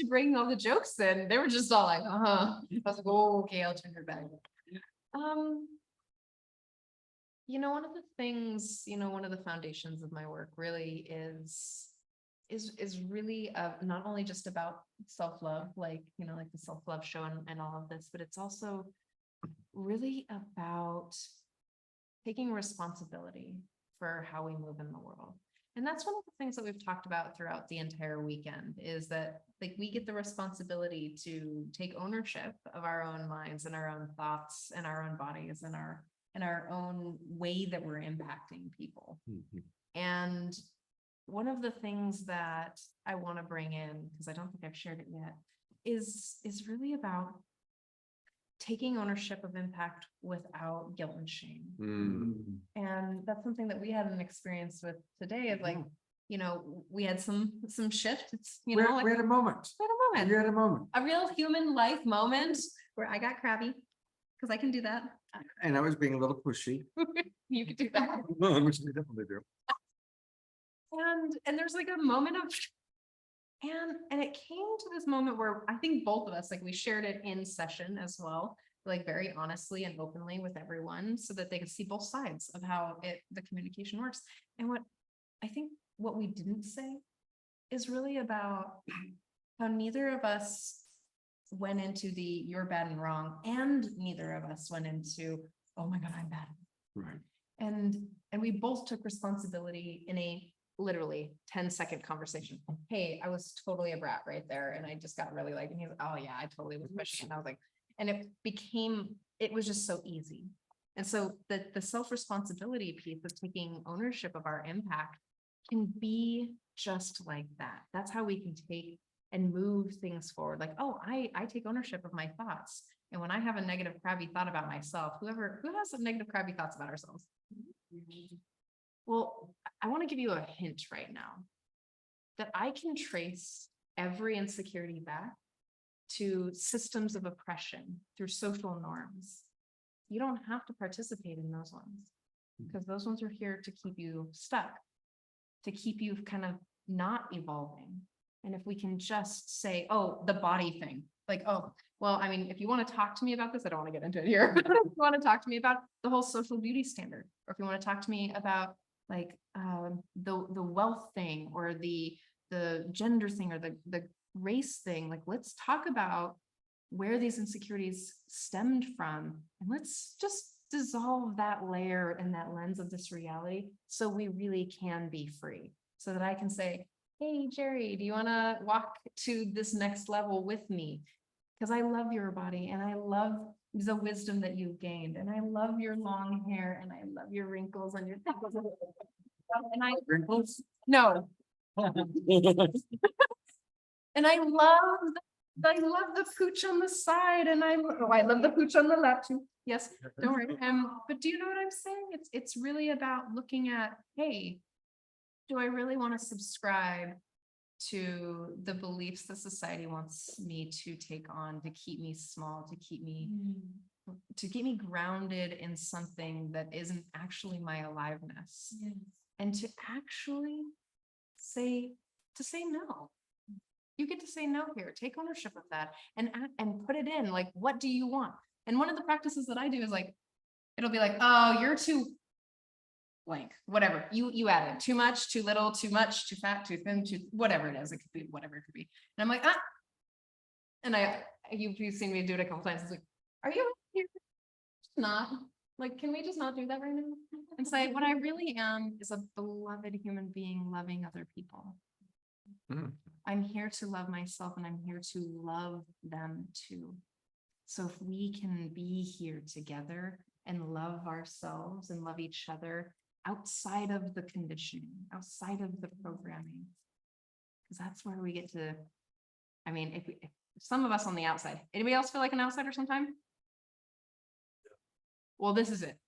bring all the jokes in. They were just all like, I was like, oh, okay, I'll turn her back. You know, one of the things, one of the foundations of my work really is really not only just about self-love, like the self-love show and all of this, but it's also really about taking responsibility for how we move in the world. And that's one of the things that we've talked about throughout the entire weekend, is that like we get the responsibility to take ownership of our own minds and our own thoughts and our own bodies and our own way that we're impacting people. And one of the things that I want to bring in, because I don't think I've shared it yet, is really about taking ownership of impact without guilt and shame. And that's something that we had an experience with today of like, we had some shift. It's, we had a moment. You had a moment. A real human life moment where I got crabby, because I can do that. And I was being a little pushy. You could do that. Which we definitely do. And there's like a moment of, and it came to this moment where I think both of us, like we shared it in session as well, like very honestly and openly with everyone so that they could see both sides of how the communication works. And what we didn't say is really about how neither of us went into the you're bad and wrong, and neither of us went into, oh my God, I'm bad. Right. And we both took responsibility in a literally 10-second conversation. Hey, I was totally a brat right there. And I just got really like, and he's like, oh yeah, I totally was pushing. And I was like, and it was just so easy. And so the self-responsibility piece of taking ownership of our impact can be just like that. That's how we can take and move things forward. Like, oh, I take ownership of my thoughts. And when I have a negative, crabby thought about myself, who has some negative, crabby thoughts about ourselves? Well, I want to give you a hint right now that I can trace every insecurity back to systems of oppression through social norms. You don't have to participate in those ones because those ones are here to keep you stuck, to keep you kind of not evolving. And if we can just say, oh, the body thing, like, oh, well, I mean, if you want to talk to me about this, I don't want to get into it here. If you want to talk to me about the whole social beauty standard, or if you want to talk to me about like the wealth thing, or the gender thing, or the race thing, like let's talk about where these insecurities stemmed from, and let's just dissolve that layer and that lens of this reality so we really can be free, so that I can say, hey, Jerry, do you want to walk to this next level with me? Because I love your body and I love the wisdom that you've gained, and I love your long hair, and I love your wrinkles and your and I Wrinkles? no. And I love the pooch on the side, and I love the pooch on the left too. Yes, don't worry. But do you know what I'm saying? It's really about looking at, hey, do I really want to subscribe to the beliefs that society wants me to take on, to keep me small, to keep me grounded in something that isn't actually my aliveness, and to actually say no. You get to say no here. Take ownership of that and put it in. Like, what do you want? And one of the practices that I do is like, it'll be like, oh, you're too blank, whatever. You added too much, too little, too much, too fat, too thin, too whatever it is. It could be whatever it could be. And I'm like, and you've seen me do it a couple times. It's like, are you here? Not like, can we just not do that right now? And say, what I really am is a beloved human being loving other people. I'm here to love myself, and I'm here to love them too. So if we can be here together and love ourselves and love each other outside of the conditioning, outside of the programming, because that's where we get to, I mean, if some of us on the outside, anybody else feel like an outsider sometime? Well, this is it.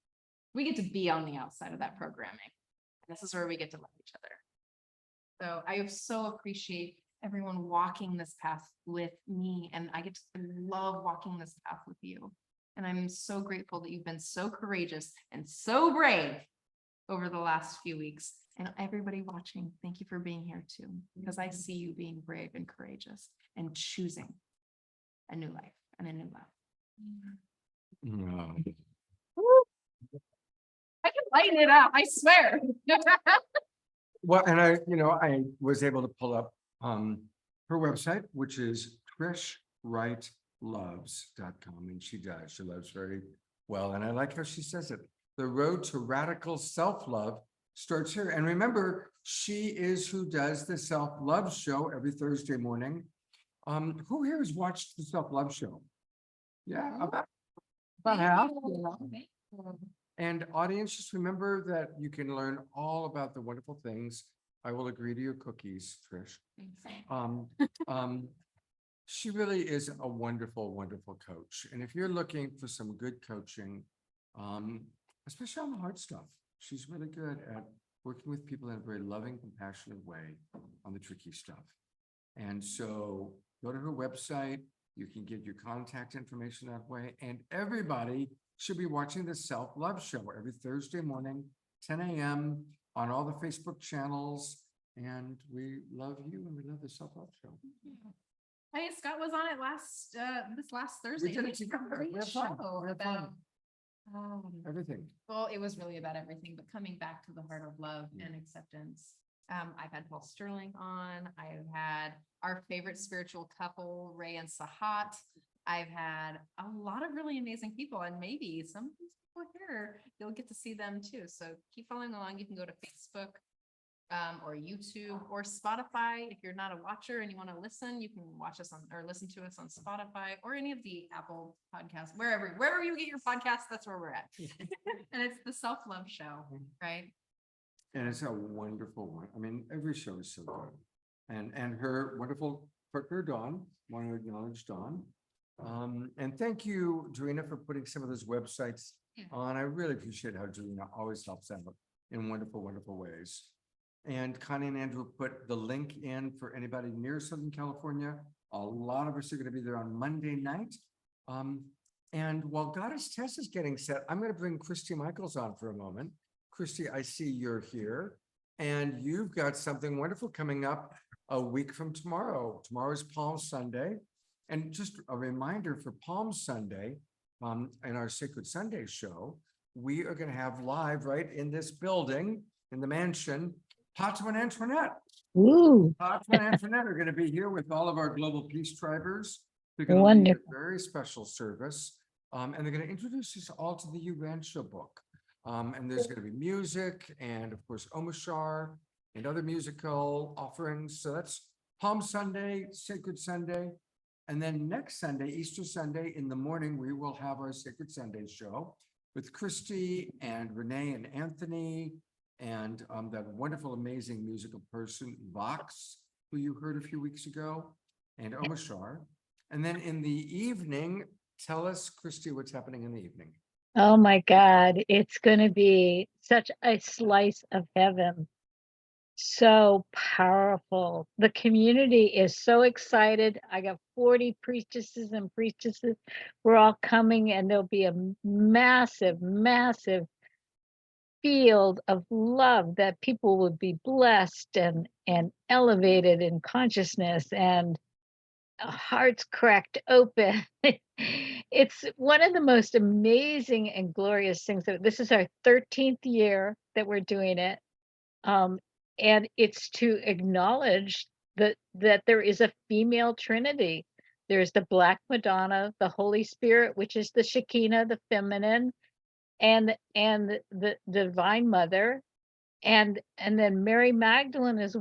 We get to be on the outside of that programming. This is where we get to love each other. So I so appreciate everyone walking this path with me, and I get to love walking this path with you. And I'm so grateful that you've been so courageous and so brave over the last few weeks. And everybody watching, thank you for being here too, because I see you being brave and courageous and choosing a new life and a new love. I can lighten it up, I swear. Well, and I was able to pull up her website, which is trishwrightloves.com, and she loves very well. And I like how she says it. The road to radical self-love starts here. And remember, she is who does the self-love show every Thursday morning. Who here has watched the self-love show? Yeah, about half. And audience, just remember that you can learn all about the wonderful things. I will agree to your cookies, Trish. She really is a wonderful, wonderful coach. And if you're looking for some good coaching, especially on the hard stuff, she's really good at working with people in a very loving, compassionate way on the tricky stuff. And so go to her website. You can get your contact information that way. And everybody should be watching the Self-Love Show every Thursday morning, 10 a.m. on all the Facebook channels. And we love you, and we love the Self-Love Show. Hey, Scott was on it this last Thursday. We did it together. We had fun. We had fun. Everything. Well, it was really about everything, but coming back to the heart of love and acceptance. I've had Paul Sterling on. I've had our favorite spiritual couple, Ray and Sahat. I've had a lot of really amazing people, and maybe some of these people here, you'll get to see them too. So keep following along. You can go to Facebook or YouTube or Spotify. If you're not a watcher and you want to listen, you can watch us on or listen to us on Spotify or any of the Apple podcasts, wherever you get your podcasts, that's where we're at. And it's the Self-Love Show, right? And it's a wonderful one. I mean, every show is so good. And her wonderful partner, Dawn, want to acknowledge Dawn. And thank you, Dorina, for putting some of those websites on. I really appreciate how Dorina always helps them in wonderful, wonderful ways. And Connie and Andrew put the link in for anybody near Southern California. A lot of us are going to be there on Monday night. And while Goddess Tess is getting set, I'm going to bring Christy Michaels on for a moment. Christy, I see you're here, and you've got something wonderful coming up a week from tomorrow. Tomorrow is Palm Sunday. And just a reminder for Palm Sunday, in our Sacred Sunday show, we are going to have live right in this building, in the mansion, Pato and Antoinette. Ooh. Pato and Antoinette are going to be here with all of our Global Peace Tribers. They're going to lead a very special service. And they're going to introduce us all to the U Rancho book. And there's going to be music and, of course, Omashar and other musical offerings. So that's Palm Sunday, Sacred Sunday. And then next Sunday, Easter Sunday in the morning, we will have our Sacred Sunday show with Christy and Renee and Anthony and that wonderful, amazing musical person, Vox, who you heard a few weeks ago, and Omashar. And then in the evening, tell us, Christy, what's happening in the evening. Oh my God, it's going to be such a slice of heaven. So powerful. The community is so excited. I got 40 priestesses and priestesses. We're all coming, and there'll be a massive, massive field of love that people would be blessed and elevated in consciousness and hearts cracked open. It's one of the most amazing and glorious things. This is our 13th year that we're doing it. And it's to acknowledge that there is a female trinity. There's the Black Madonna, the Holy Spirit, which is the Shekinah, the feminine, and the Divine Mother. And then Mary Magdalene is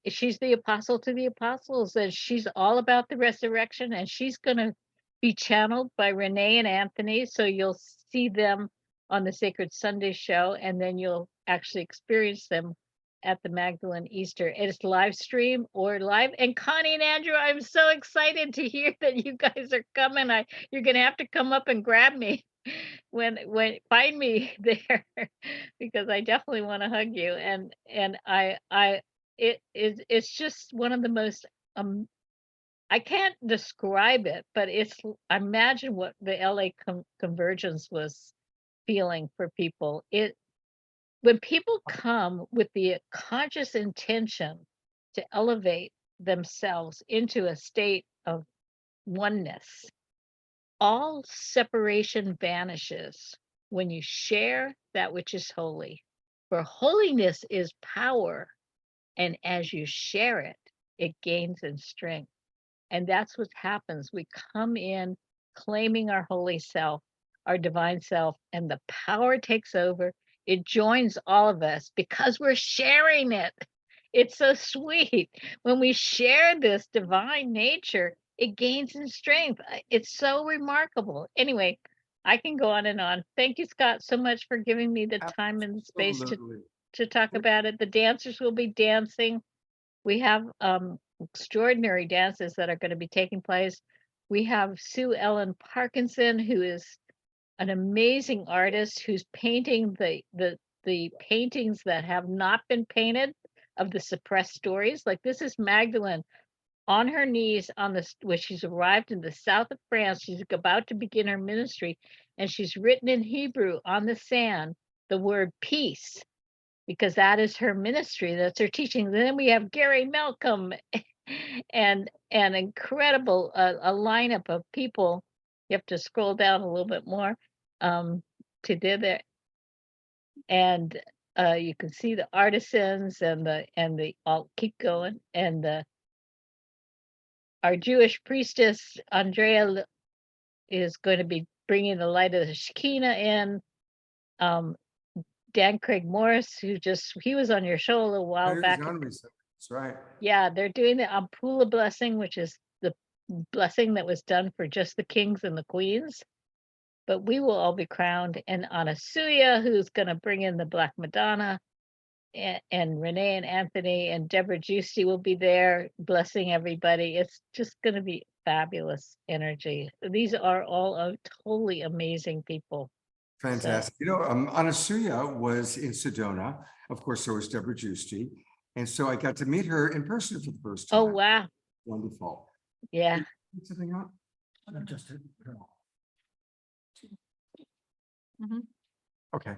she's the apostle to the apostles, and she's all about the resurrection, and she's going to be channeled by Renee and Anthony. So you'll see them on the Sacred Sunday show, and then you'll actually experience them at the Magdalene Easter. It's live stream or live. And Connie and Andrew, I'm so excited to hear that you guys are coming. You're going to have to come up and grab me when find me there, because I definitely want to hug you. And it's just one of the most I can't describe it, but imagine what the LA Convergence was feeling for people. When people come with the conscious intention to elevate themselves into a state of oneness, all separation vanishes when you share that which is holy. For holiness is power, and as you share it, it gains in strength. And that's what happens. We come in claiming our holy self, our divine self, and the power takes over. It joins all of us because we're sharing it. It's so sweet. When we share this divine nature, it gains in strength. It's so remarkable. Anyway, I can go on and on. Thank you, Scott, so much for giving me the time and the space to talk about it. The dancers will be dancing. We have extraordinary dances that are going to be taking place. We have Sue Ellen Parkinson, who is an amazing artist who's painting the paintings that have not been painted of the suppressed stories. Like, this is Magdalene on her knees where she's arrived in the south of France. She's about to begin her ministry, and she's written in Hebrew on the sand the word peace, because that is her ministry. That's her teaching. Then we have Gary Malcolm and an incredible a lineup of people. You have to scroll down a little bit more to do that. And you can see the artisans and I'll keep going. And our Jewish priestess, Andrea, is going to be bringing the light of the Shekinah in. Dan Craig Morris, he was on your show a little while back. That's right. Yeah, they're doing the Ampula blessing, which is the blessing that was done for just the kings and the queens. But we will all be crowned. And Anasuya, who's going to bring in the Black Madonna, and Renee and Anthony and Deborah Juicy will be there blessing everybody. It's just going to be fabulous energy. These are all totally amazing people. Fantastic. You know, Anasuya was in Sedona. Of course, so was Deborah Giusti. And so I got to meet her in person for the first time. Oh, wow. Wonderful. Yeah. Something up? Okay.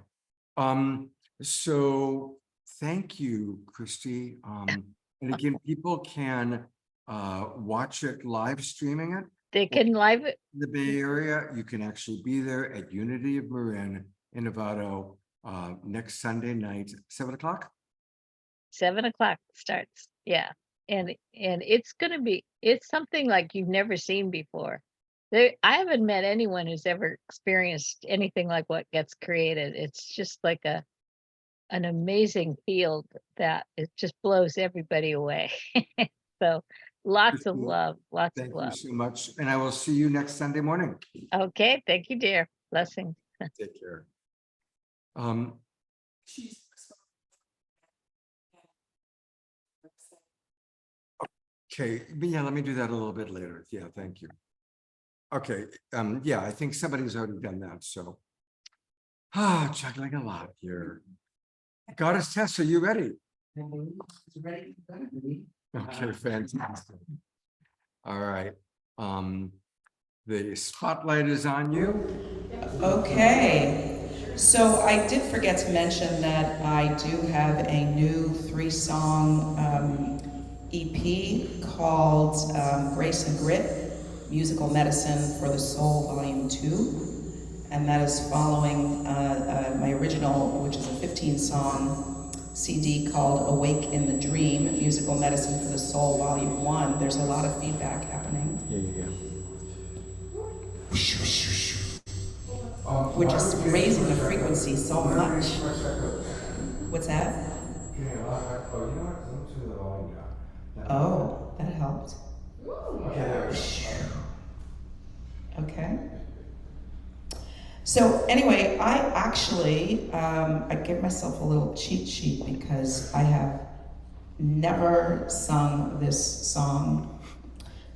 So thank you, Christy. And again, people can watch it live streaming it. They can live it. In the Bay Area, you can actually be there at Unity of Marin in Novato next Sunday night, 7 o'clock. 7 o'clock starts. Yeah. And it's it's something like you've never seen before. I haven't met anyone who's ever experienced anything like what gets created. It's just like an amazing field that it just blows everybody away. So lots of love, lots of love. Thank you so much. And I will see you next Sunday morning. Okay. Thank you, dear. Blessings. Take care. Okay, yeah, let me do that a little bit later. Yeah, thank you. Okay, yeah, I think somebody's already done that, so. Juggling a lot here. Goddess Tess, are you ready? Okay, fantastic. All right, the spotlight is on you. Okay, so I did forget to mention that I do have a new 3-song EP called Grace and Grit, Musical Medicine for the Soul, Volume 2. And that is following my original, which is a 15-song CD called Awake in the Dream, Musical Medicine for the Soul, Volume 1. There's a lot of feedback happening. Yeah. We're just raising the frequency so much. What's that? Oh, that helped. Okay. So anyway, I actually, I give myself a little cheat sheet because I have never sung this song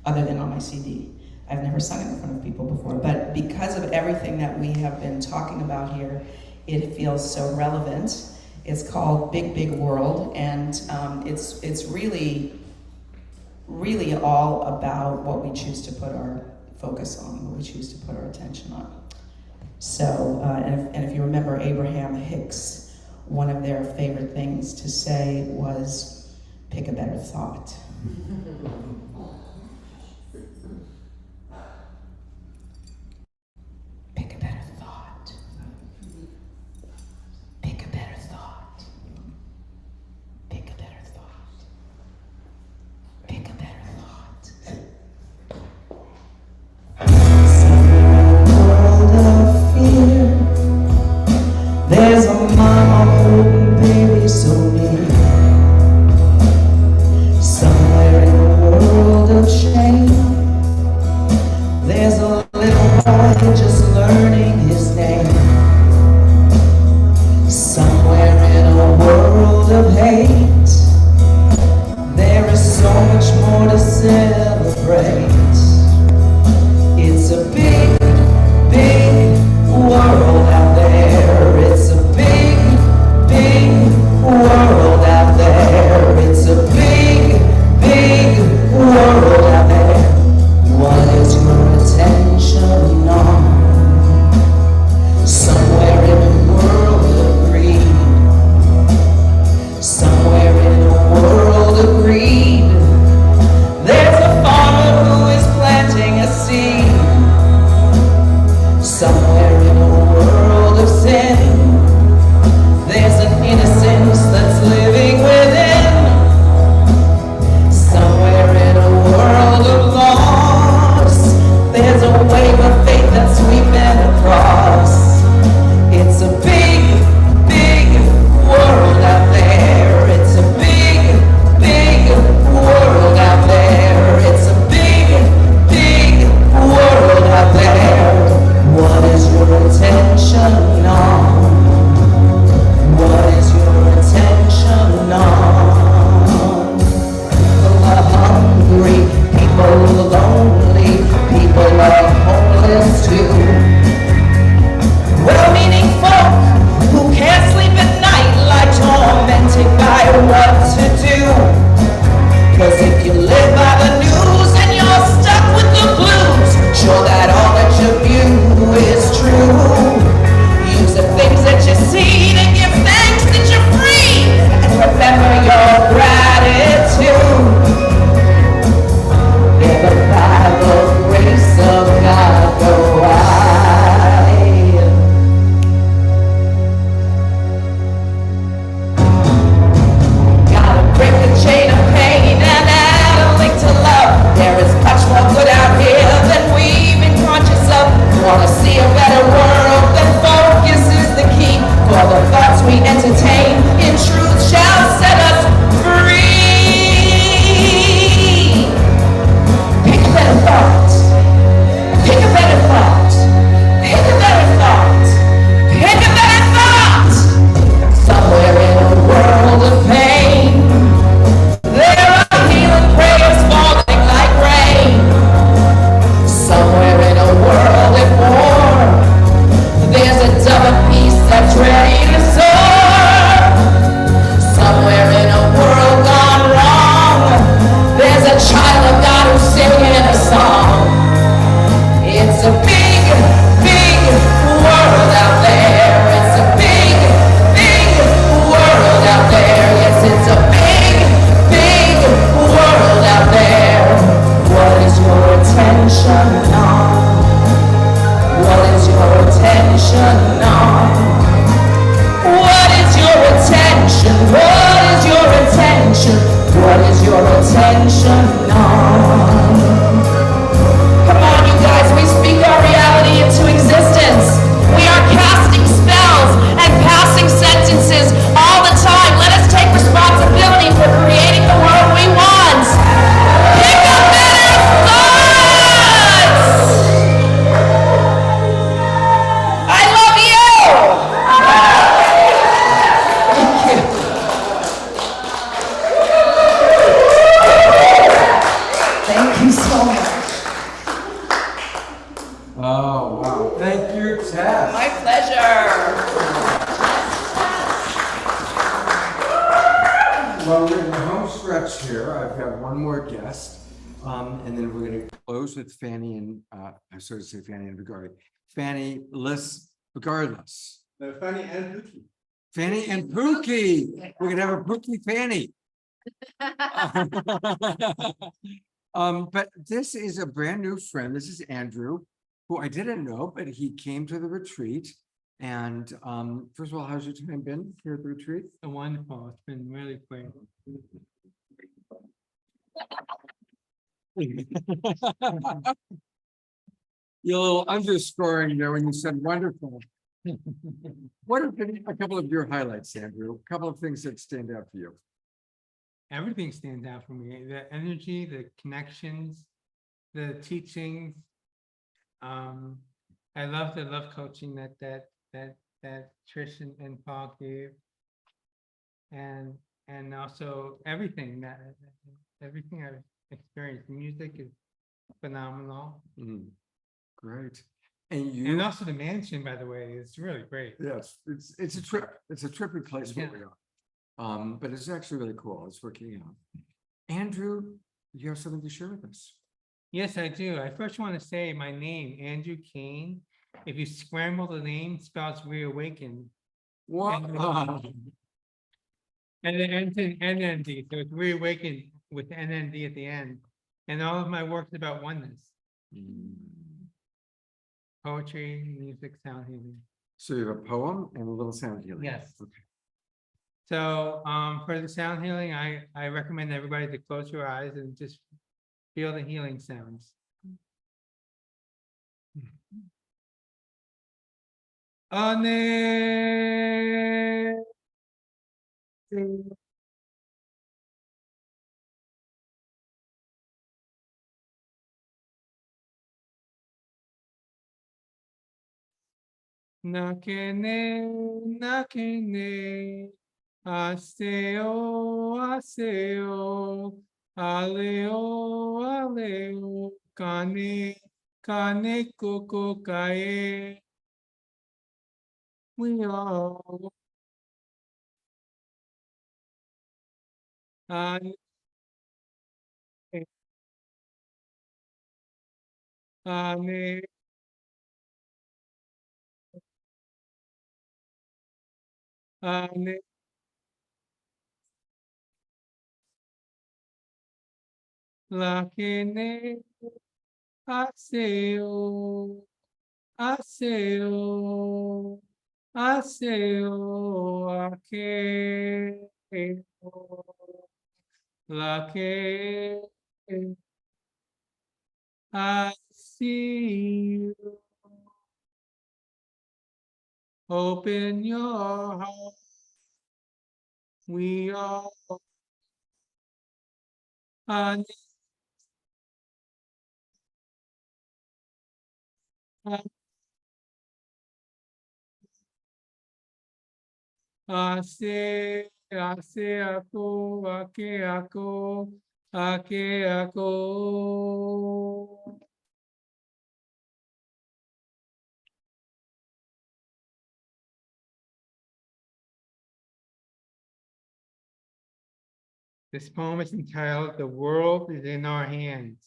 other than on my CD. I've never sung it in front of people before, but because of everything that we have been talking about here, it feels so relevant. It's called Big Big World, and it's really all about what we choose to put our focus on, what we choose to put our attention on. So, and if you remember Abraham Hicks, one of their favorite things to say was, pick a better thought. Pick a better thought. Pick a better thought. Pick a better thought. Pick a better thought. Somewhere in a world of fear, there's a mama holding baby so near. Somewhere in a world of shame, there's a little boy just learning his name. Somewhere in a world of hate, there is so much more to celebrate. It's a big, big world out there. It's a big, big world out there. It's a big, big world out there. What is your attention on? Somewhere in a world of greed, somewhere attention? What is your attention on? Come on, you guys, we speak our reality into existence. We are casting spells and passing sentences all the time. Let us take responsibility for creating the world we want. Pick up better thoughts! I love you! Thank you so much. Oh, wow. Thank you, Tess. My pleasure. Well, we're in the home stretch here. I've got one more guest. And then we're going to close with Fanny and, I'm sorry to say Fanny and Regardless. Fanny, regardless. Fanny and Pooki. Fanny and Pooki. We're going to have a Pooki Fanny. But this is a brand new friend. This is Andrew, who I didn't know, but he came to the retreat. And first of all, how's your time been here at the retreat? Wonderful. It's been really great. You're a little underscoring there when you said wonderful. What have been a couple of your highlights, Andrew? A couple of things that stand out for you. Everything stands out for me. The energy, the connections, the teachings. I love the love coaching that Trish and Paul gave. And also everything I've experienced. Music is phenomenal. Great. And also the mansion, by the way, is really great. Yes, it's a trip. It's a trippy place where we are. But it's actually really cool. It's working out. Andrew, you have something to share with us? Yes, I do. I first want to say my name, Andrew Kaen. If you scramble the name, it spells reawaken. What? And it ends in NND, so it's reawakened with NND at the end. And all of my work is about oneness. Poetry, music, sound healing. So you have a poem and a little sound healing. Yes. Okay. So for the sound healing, I recommend everybody to close your eyes and just feel the healing sounds. Ane. Nakene, nakene, aseo, aseo, aleo, aleo, kane, kane, koko, kae. We all. Ane, ane. Ane. Lakene, aseo, aseo, aseo, ake, lake, I see you. Open your heart. We are. Ase, ase ako, ake ako, ake ako. This poem is entitled, "The World is in Our Hands."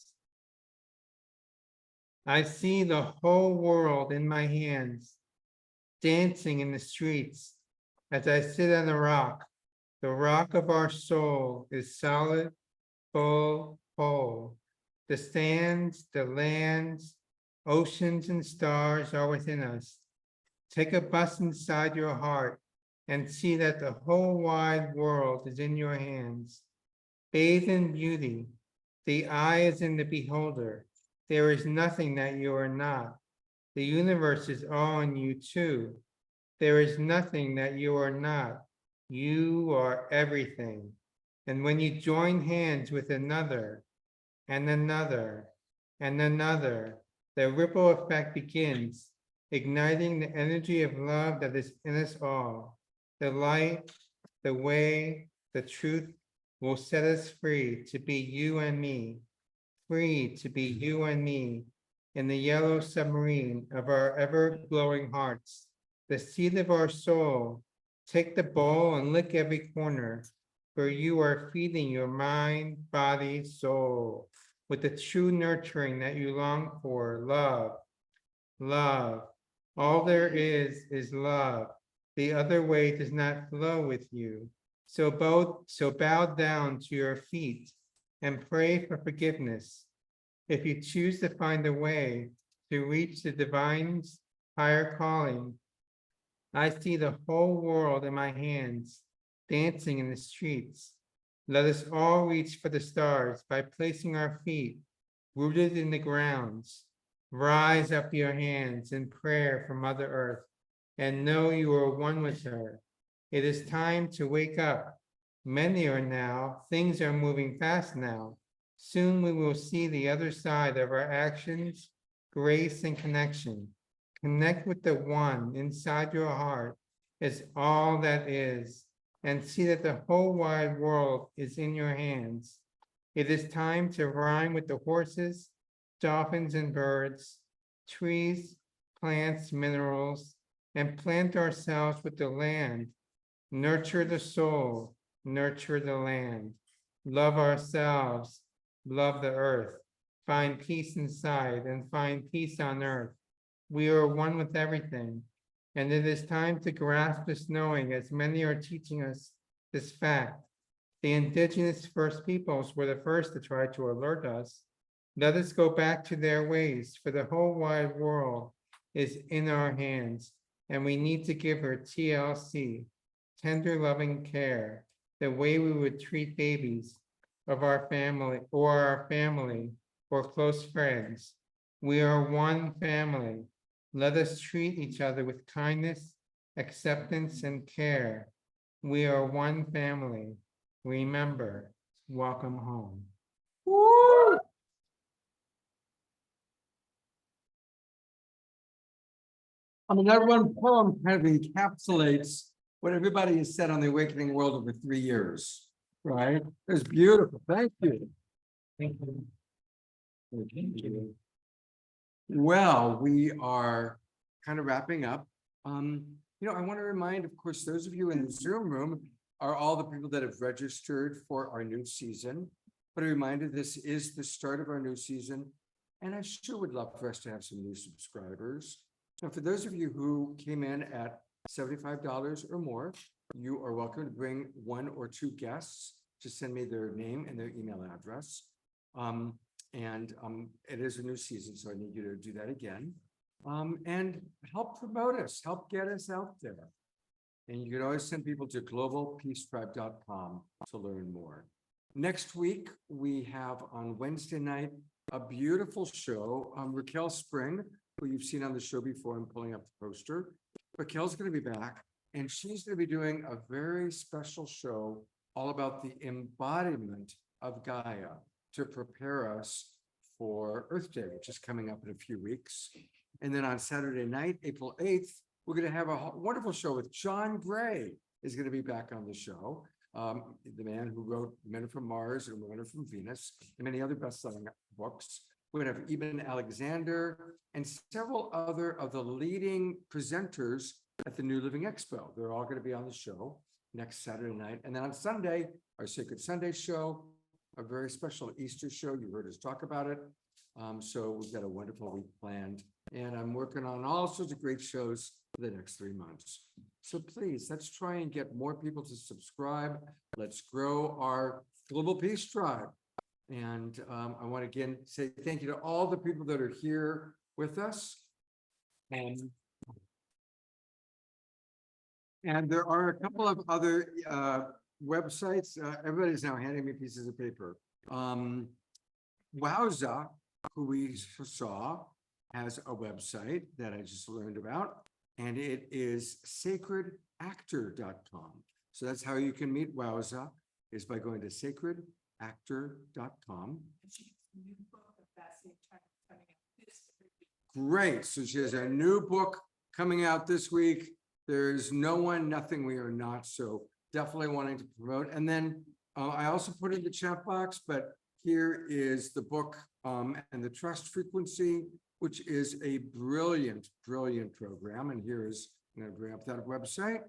I see the whole world in my hands, dancing in the streets as I sit on the rock. The rock of our soul is solid, full, whole. The sands, the lands, oceans and stars are within us. Take a bus inside your heart and see that the whole wide world is in your hands. bathe in beauty. The eye is in the beholder. There is nothing that you are not. The universe is all in you too. There is nothing that you are not. You are everything. And when you join hands with another, and another, and another, the ripple effect begins, igniting the energy of love that is in us all. The light, the way, the truth will set us free to be you and me, free to be you and me in the yellow submarine of our ever-glowing hearts, the seed of our soul. Take the bowl and lick every corner, for you are feeding your mind, body, soul with the true nurturing that you long for. Love, love. All there is love. The other way does not flow with you. So bow down to your feet and pray for forgiveness. If you choose to find a way to reach the divine's higher calling, I see the whole world in my hands, dancing in the streets. Let us all reach for the stars by placing our feet rooted in the grounds. Rise up your hands in prayer for Mother Earth and know you are one with her. It is time to wake up. Many are now, things are moving fast now. Soon we will see the other side of our actions, grace and connection. Connect with the one inside your heart is all that is, and see that the whole wide world is in your hands. It is time to rhyme with the horses, dolphins and birds, trees, plants, minerals, and plant ourselves with the land. Nurture the soul, nurture the land. Love ourselves, love the earth. Find peace inside and find peace on earth. We are one with everything, and it is time to grasp this knowing, as many are teaching us this fact. The indigenous first peoples were the first to try to alert us. Let us go back to their ways, for the whole wide world is in our hands, and we need to give her TLC, tender loving care, the way we would treat babies of our family or close friends. We are one family. Let us treat each other with kindness, acceptance, and care. We are one family. Remember, welcome home. Woo! I mean, that one poem kind of encapsulates what everybody has said on the awakening world over 3 years, right? It was beautiful. Thank you. Thank you. Thank you. Well, we are kind of wrapping up. I want to remind, of course, those of you in the Zoom room are all the people that have registered for our new season. But a reminder, this is the start of our new season, and I sure would love for us to have some new subscribers. So for those of you who came in at $75 or more, you are welcome to bring 1 or 2 guests to send me their name and their email address. It is a new season, so I need you to do that again. And help promote us, help get us out there. And you can always send people to globalpeacetribe.com to learn more. Next week, we have on Wednesday night, a beautiful show. Raquel Spring, who you've seen on the show before, I'm pulling up the poster. Raquel's going to be back, and she's going to be doing a very special show all about the embodiment of Gaia to prepare us for Earth Day, which is coming up in a few weeks. And then on Saturday night, April 8th, we're going to have a wonderful show with John Gray is going to be back on the show. The man who wrote Men Are From Mars and Women Are From Venus and many other best-selling books. We're going to have Eben Alexander and several other of the leading presenters at the New Living Expo. They're all going to be on the show next Saturday night. And then on Sunday, our Sacred Sunday show, a very special Easter show. You heard us talk about it. So we've got a wonderful week planned. And I'm working on all sorts of great shows for the next 3 months. So please, let's try and get more people to subscribe. Let's grow our Global Peace Tribe. And I want to again say thank you to all the people that are here with us. And there are a couple of other websites, everybody's now handing me pieces of paper. Wowza, who we saw, has a website that I just learned about, and it is sacredactor.com. So that's how you can meet Wowza, is by going to sacredactor.com. Great. So she has a new book coming out this week. There's no one, nothing we are not. So definitely wanting to promote. And then I also put in the chat box, but here is the book and the trust frequency, which is a brilliant, brilliant program. And here is, I'm going to bring up that website.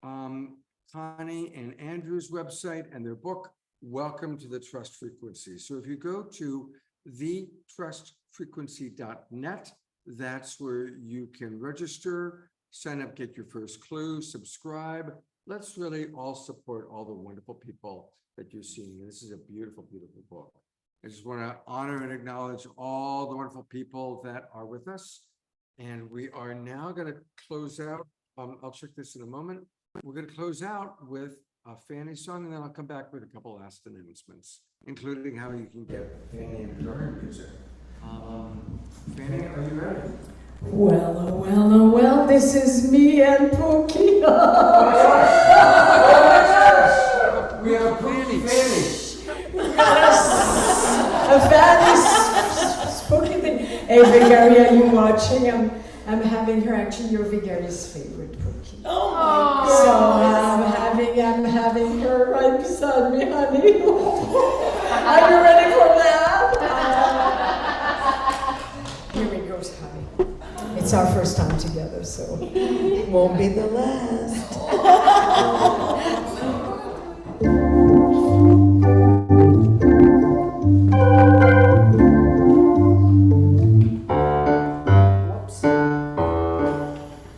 Connie and Andrew's website and their book, Welcome to the Trust Frequency. So if you go to thetrustfrequency.net, that's where you can register, sign up, get your first clue, subscribe. Let's really all support all the wonderful people that you're seeing. This is a beautiful, beautiful book. I just want to honor and acknowledge all the wonderful people that are with us. And we are now going to close out. I'll check this in a moment. We're going to close out with a Fanny song, and then I'll come back with a couple last announcements, including how you can get Fanny and her music. Fanny, are you ready? Well, oh, well, oh, well, this is me and Pooki. We have Fanny. A Fanny spooky thing. Hey, Vigaria, are you watching? I'm having her, actually, your Vigaria's favorite Pooki. Oh my God. So I'm having her right beside me, honey. Are you ready for that? Here we go, honey. It's our first time together, so it won't be the last.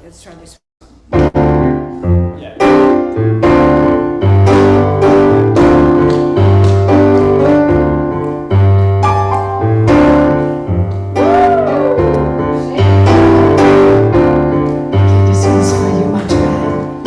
Let's try this. This one's for you, my child.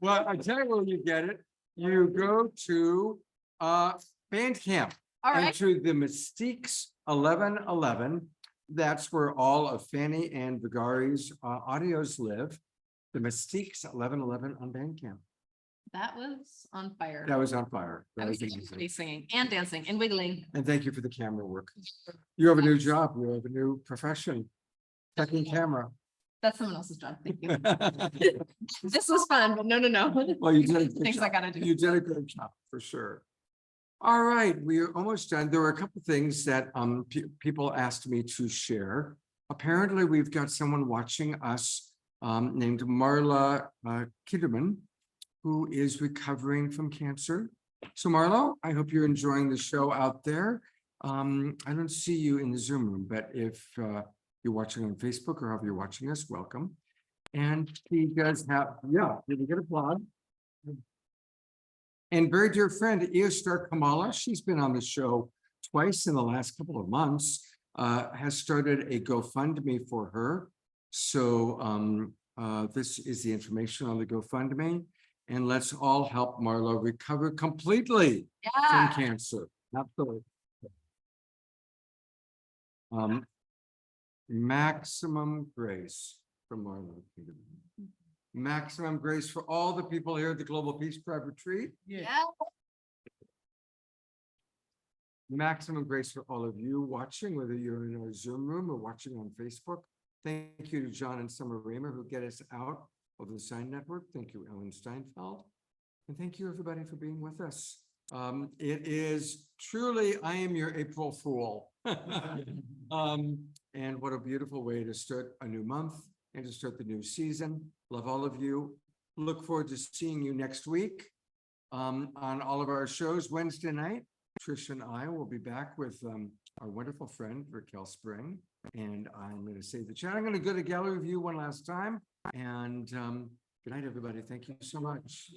Well, I tell you where you get it. You go to Bandcamp. All And right. to the Mystiques 1111. That's where all of Fanny and Vigari's audios live. The Mystiques 1111 on Bandcamp. That was on fire. That was on fire. I That was was actually amazing. singing and dancing and wiggling. And thank you for the camera work. You have a new job. You have a new profession. Checking camera. That's someone else's job. Thank you. This was fun, but no. Well, you did a good Things I job. gotta do. You did a good job, for sure. All right, we are almost done. There were a couple things that people asked me to share. Apparently, we've got someone watching us named Marla Kitterman, who is recovering from cancer. So Marlo, I hope you're enjoying the show out there. I don't see you in the Zoom room, but if you're watching on Facebook or however you're watching us, welcome. And he does have, did we get applause? And very dear friend, Eostar Kamala, she's been on the show twice in the last couple of months, has started a GoFundMe for her. So this is the information on the GoFundMe. And let's all help Marlo recover completely from cancer. Absolutely. Maximum grace from Marlo. Maximum grace for all the people here at the Global Peace Tribe Retreat. Yeah. Maximum grace for all of you watching, whether you're in our Zoom room or watching on Facebook. Thank you to John and Summer Raymer who get us out of the Sign Network. Thank you, Ellen Steinfeld. And thank you, everybody, for being with us. It is truly, I am your April Fool. And what a beautiful way to start a new month and to start the new season. Love all of you. Look forward to seeing you next week on all of our shows. Wednesday night, Trish and I will be back with our wonderful friend, Raquel Spring. And I'm going to save the chat. I'm going to go to gallery view one last time. And good night, everybody. Thank you so much.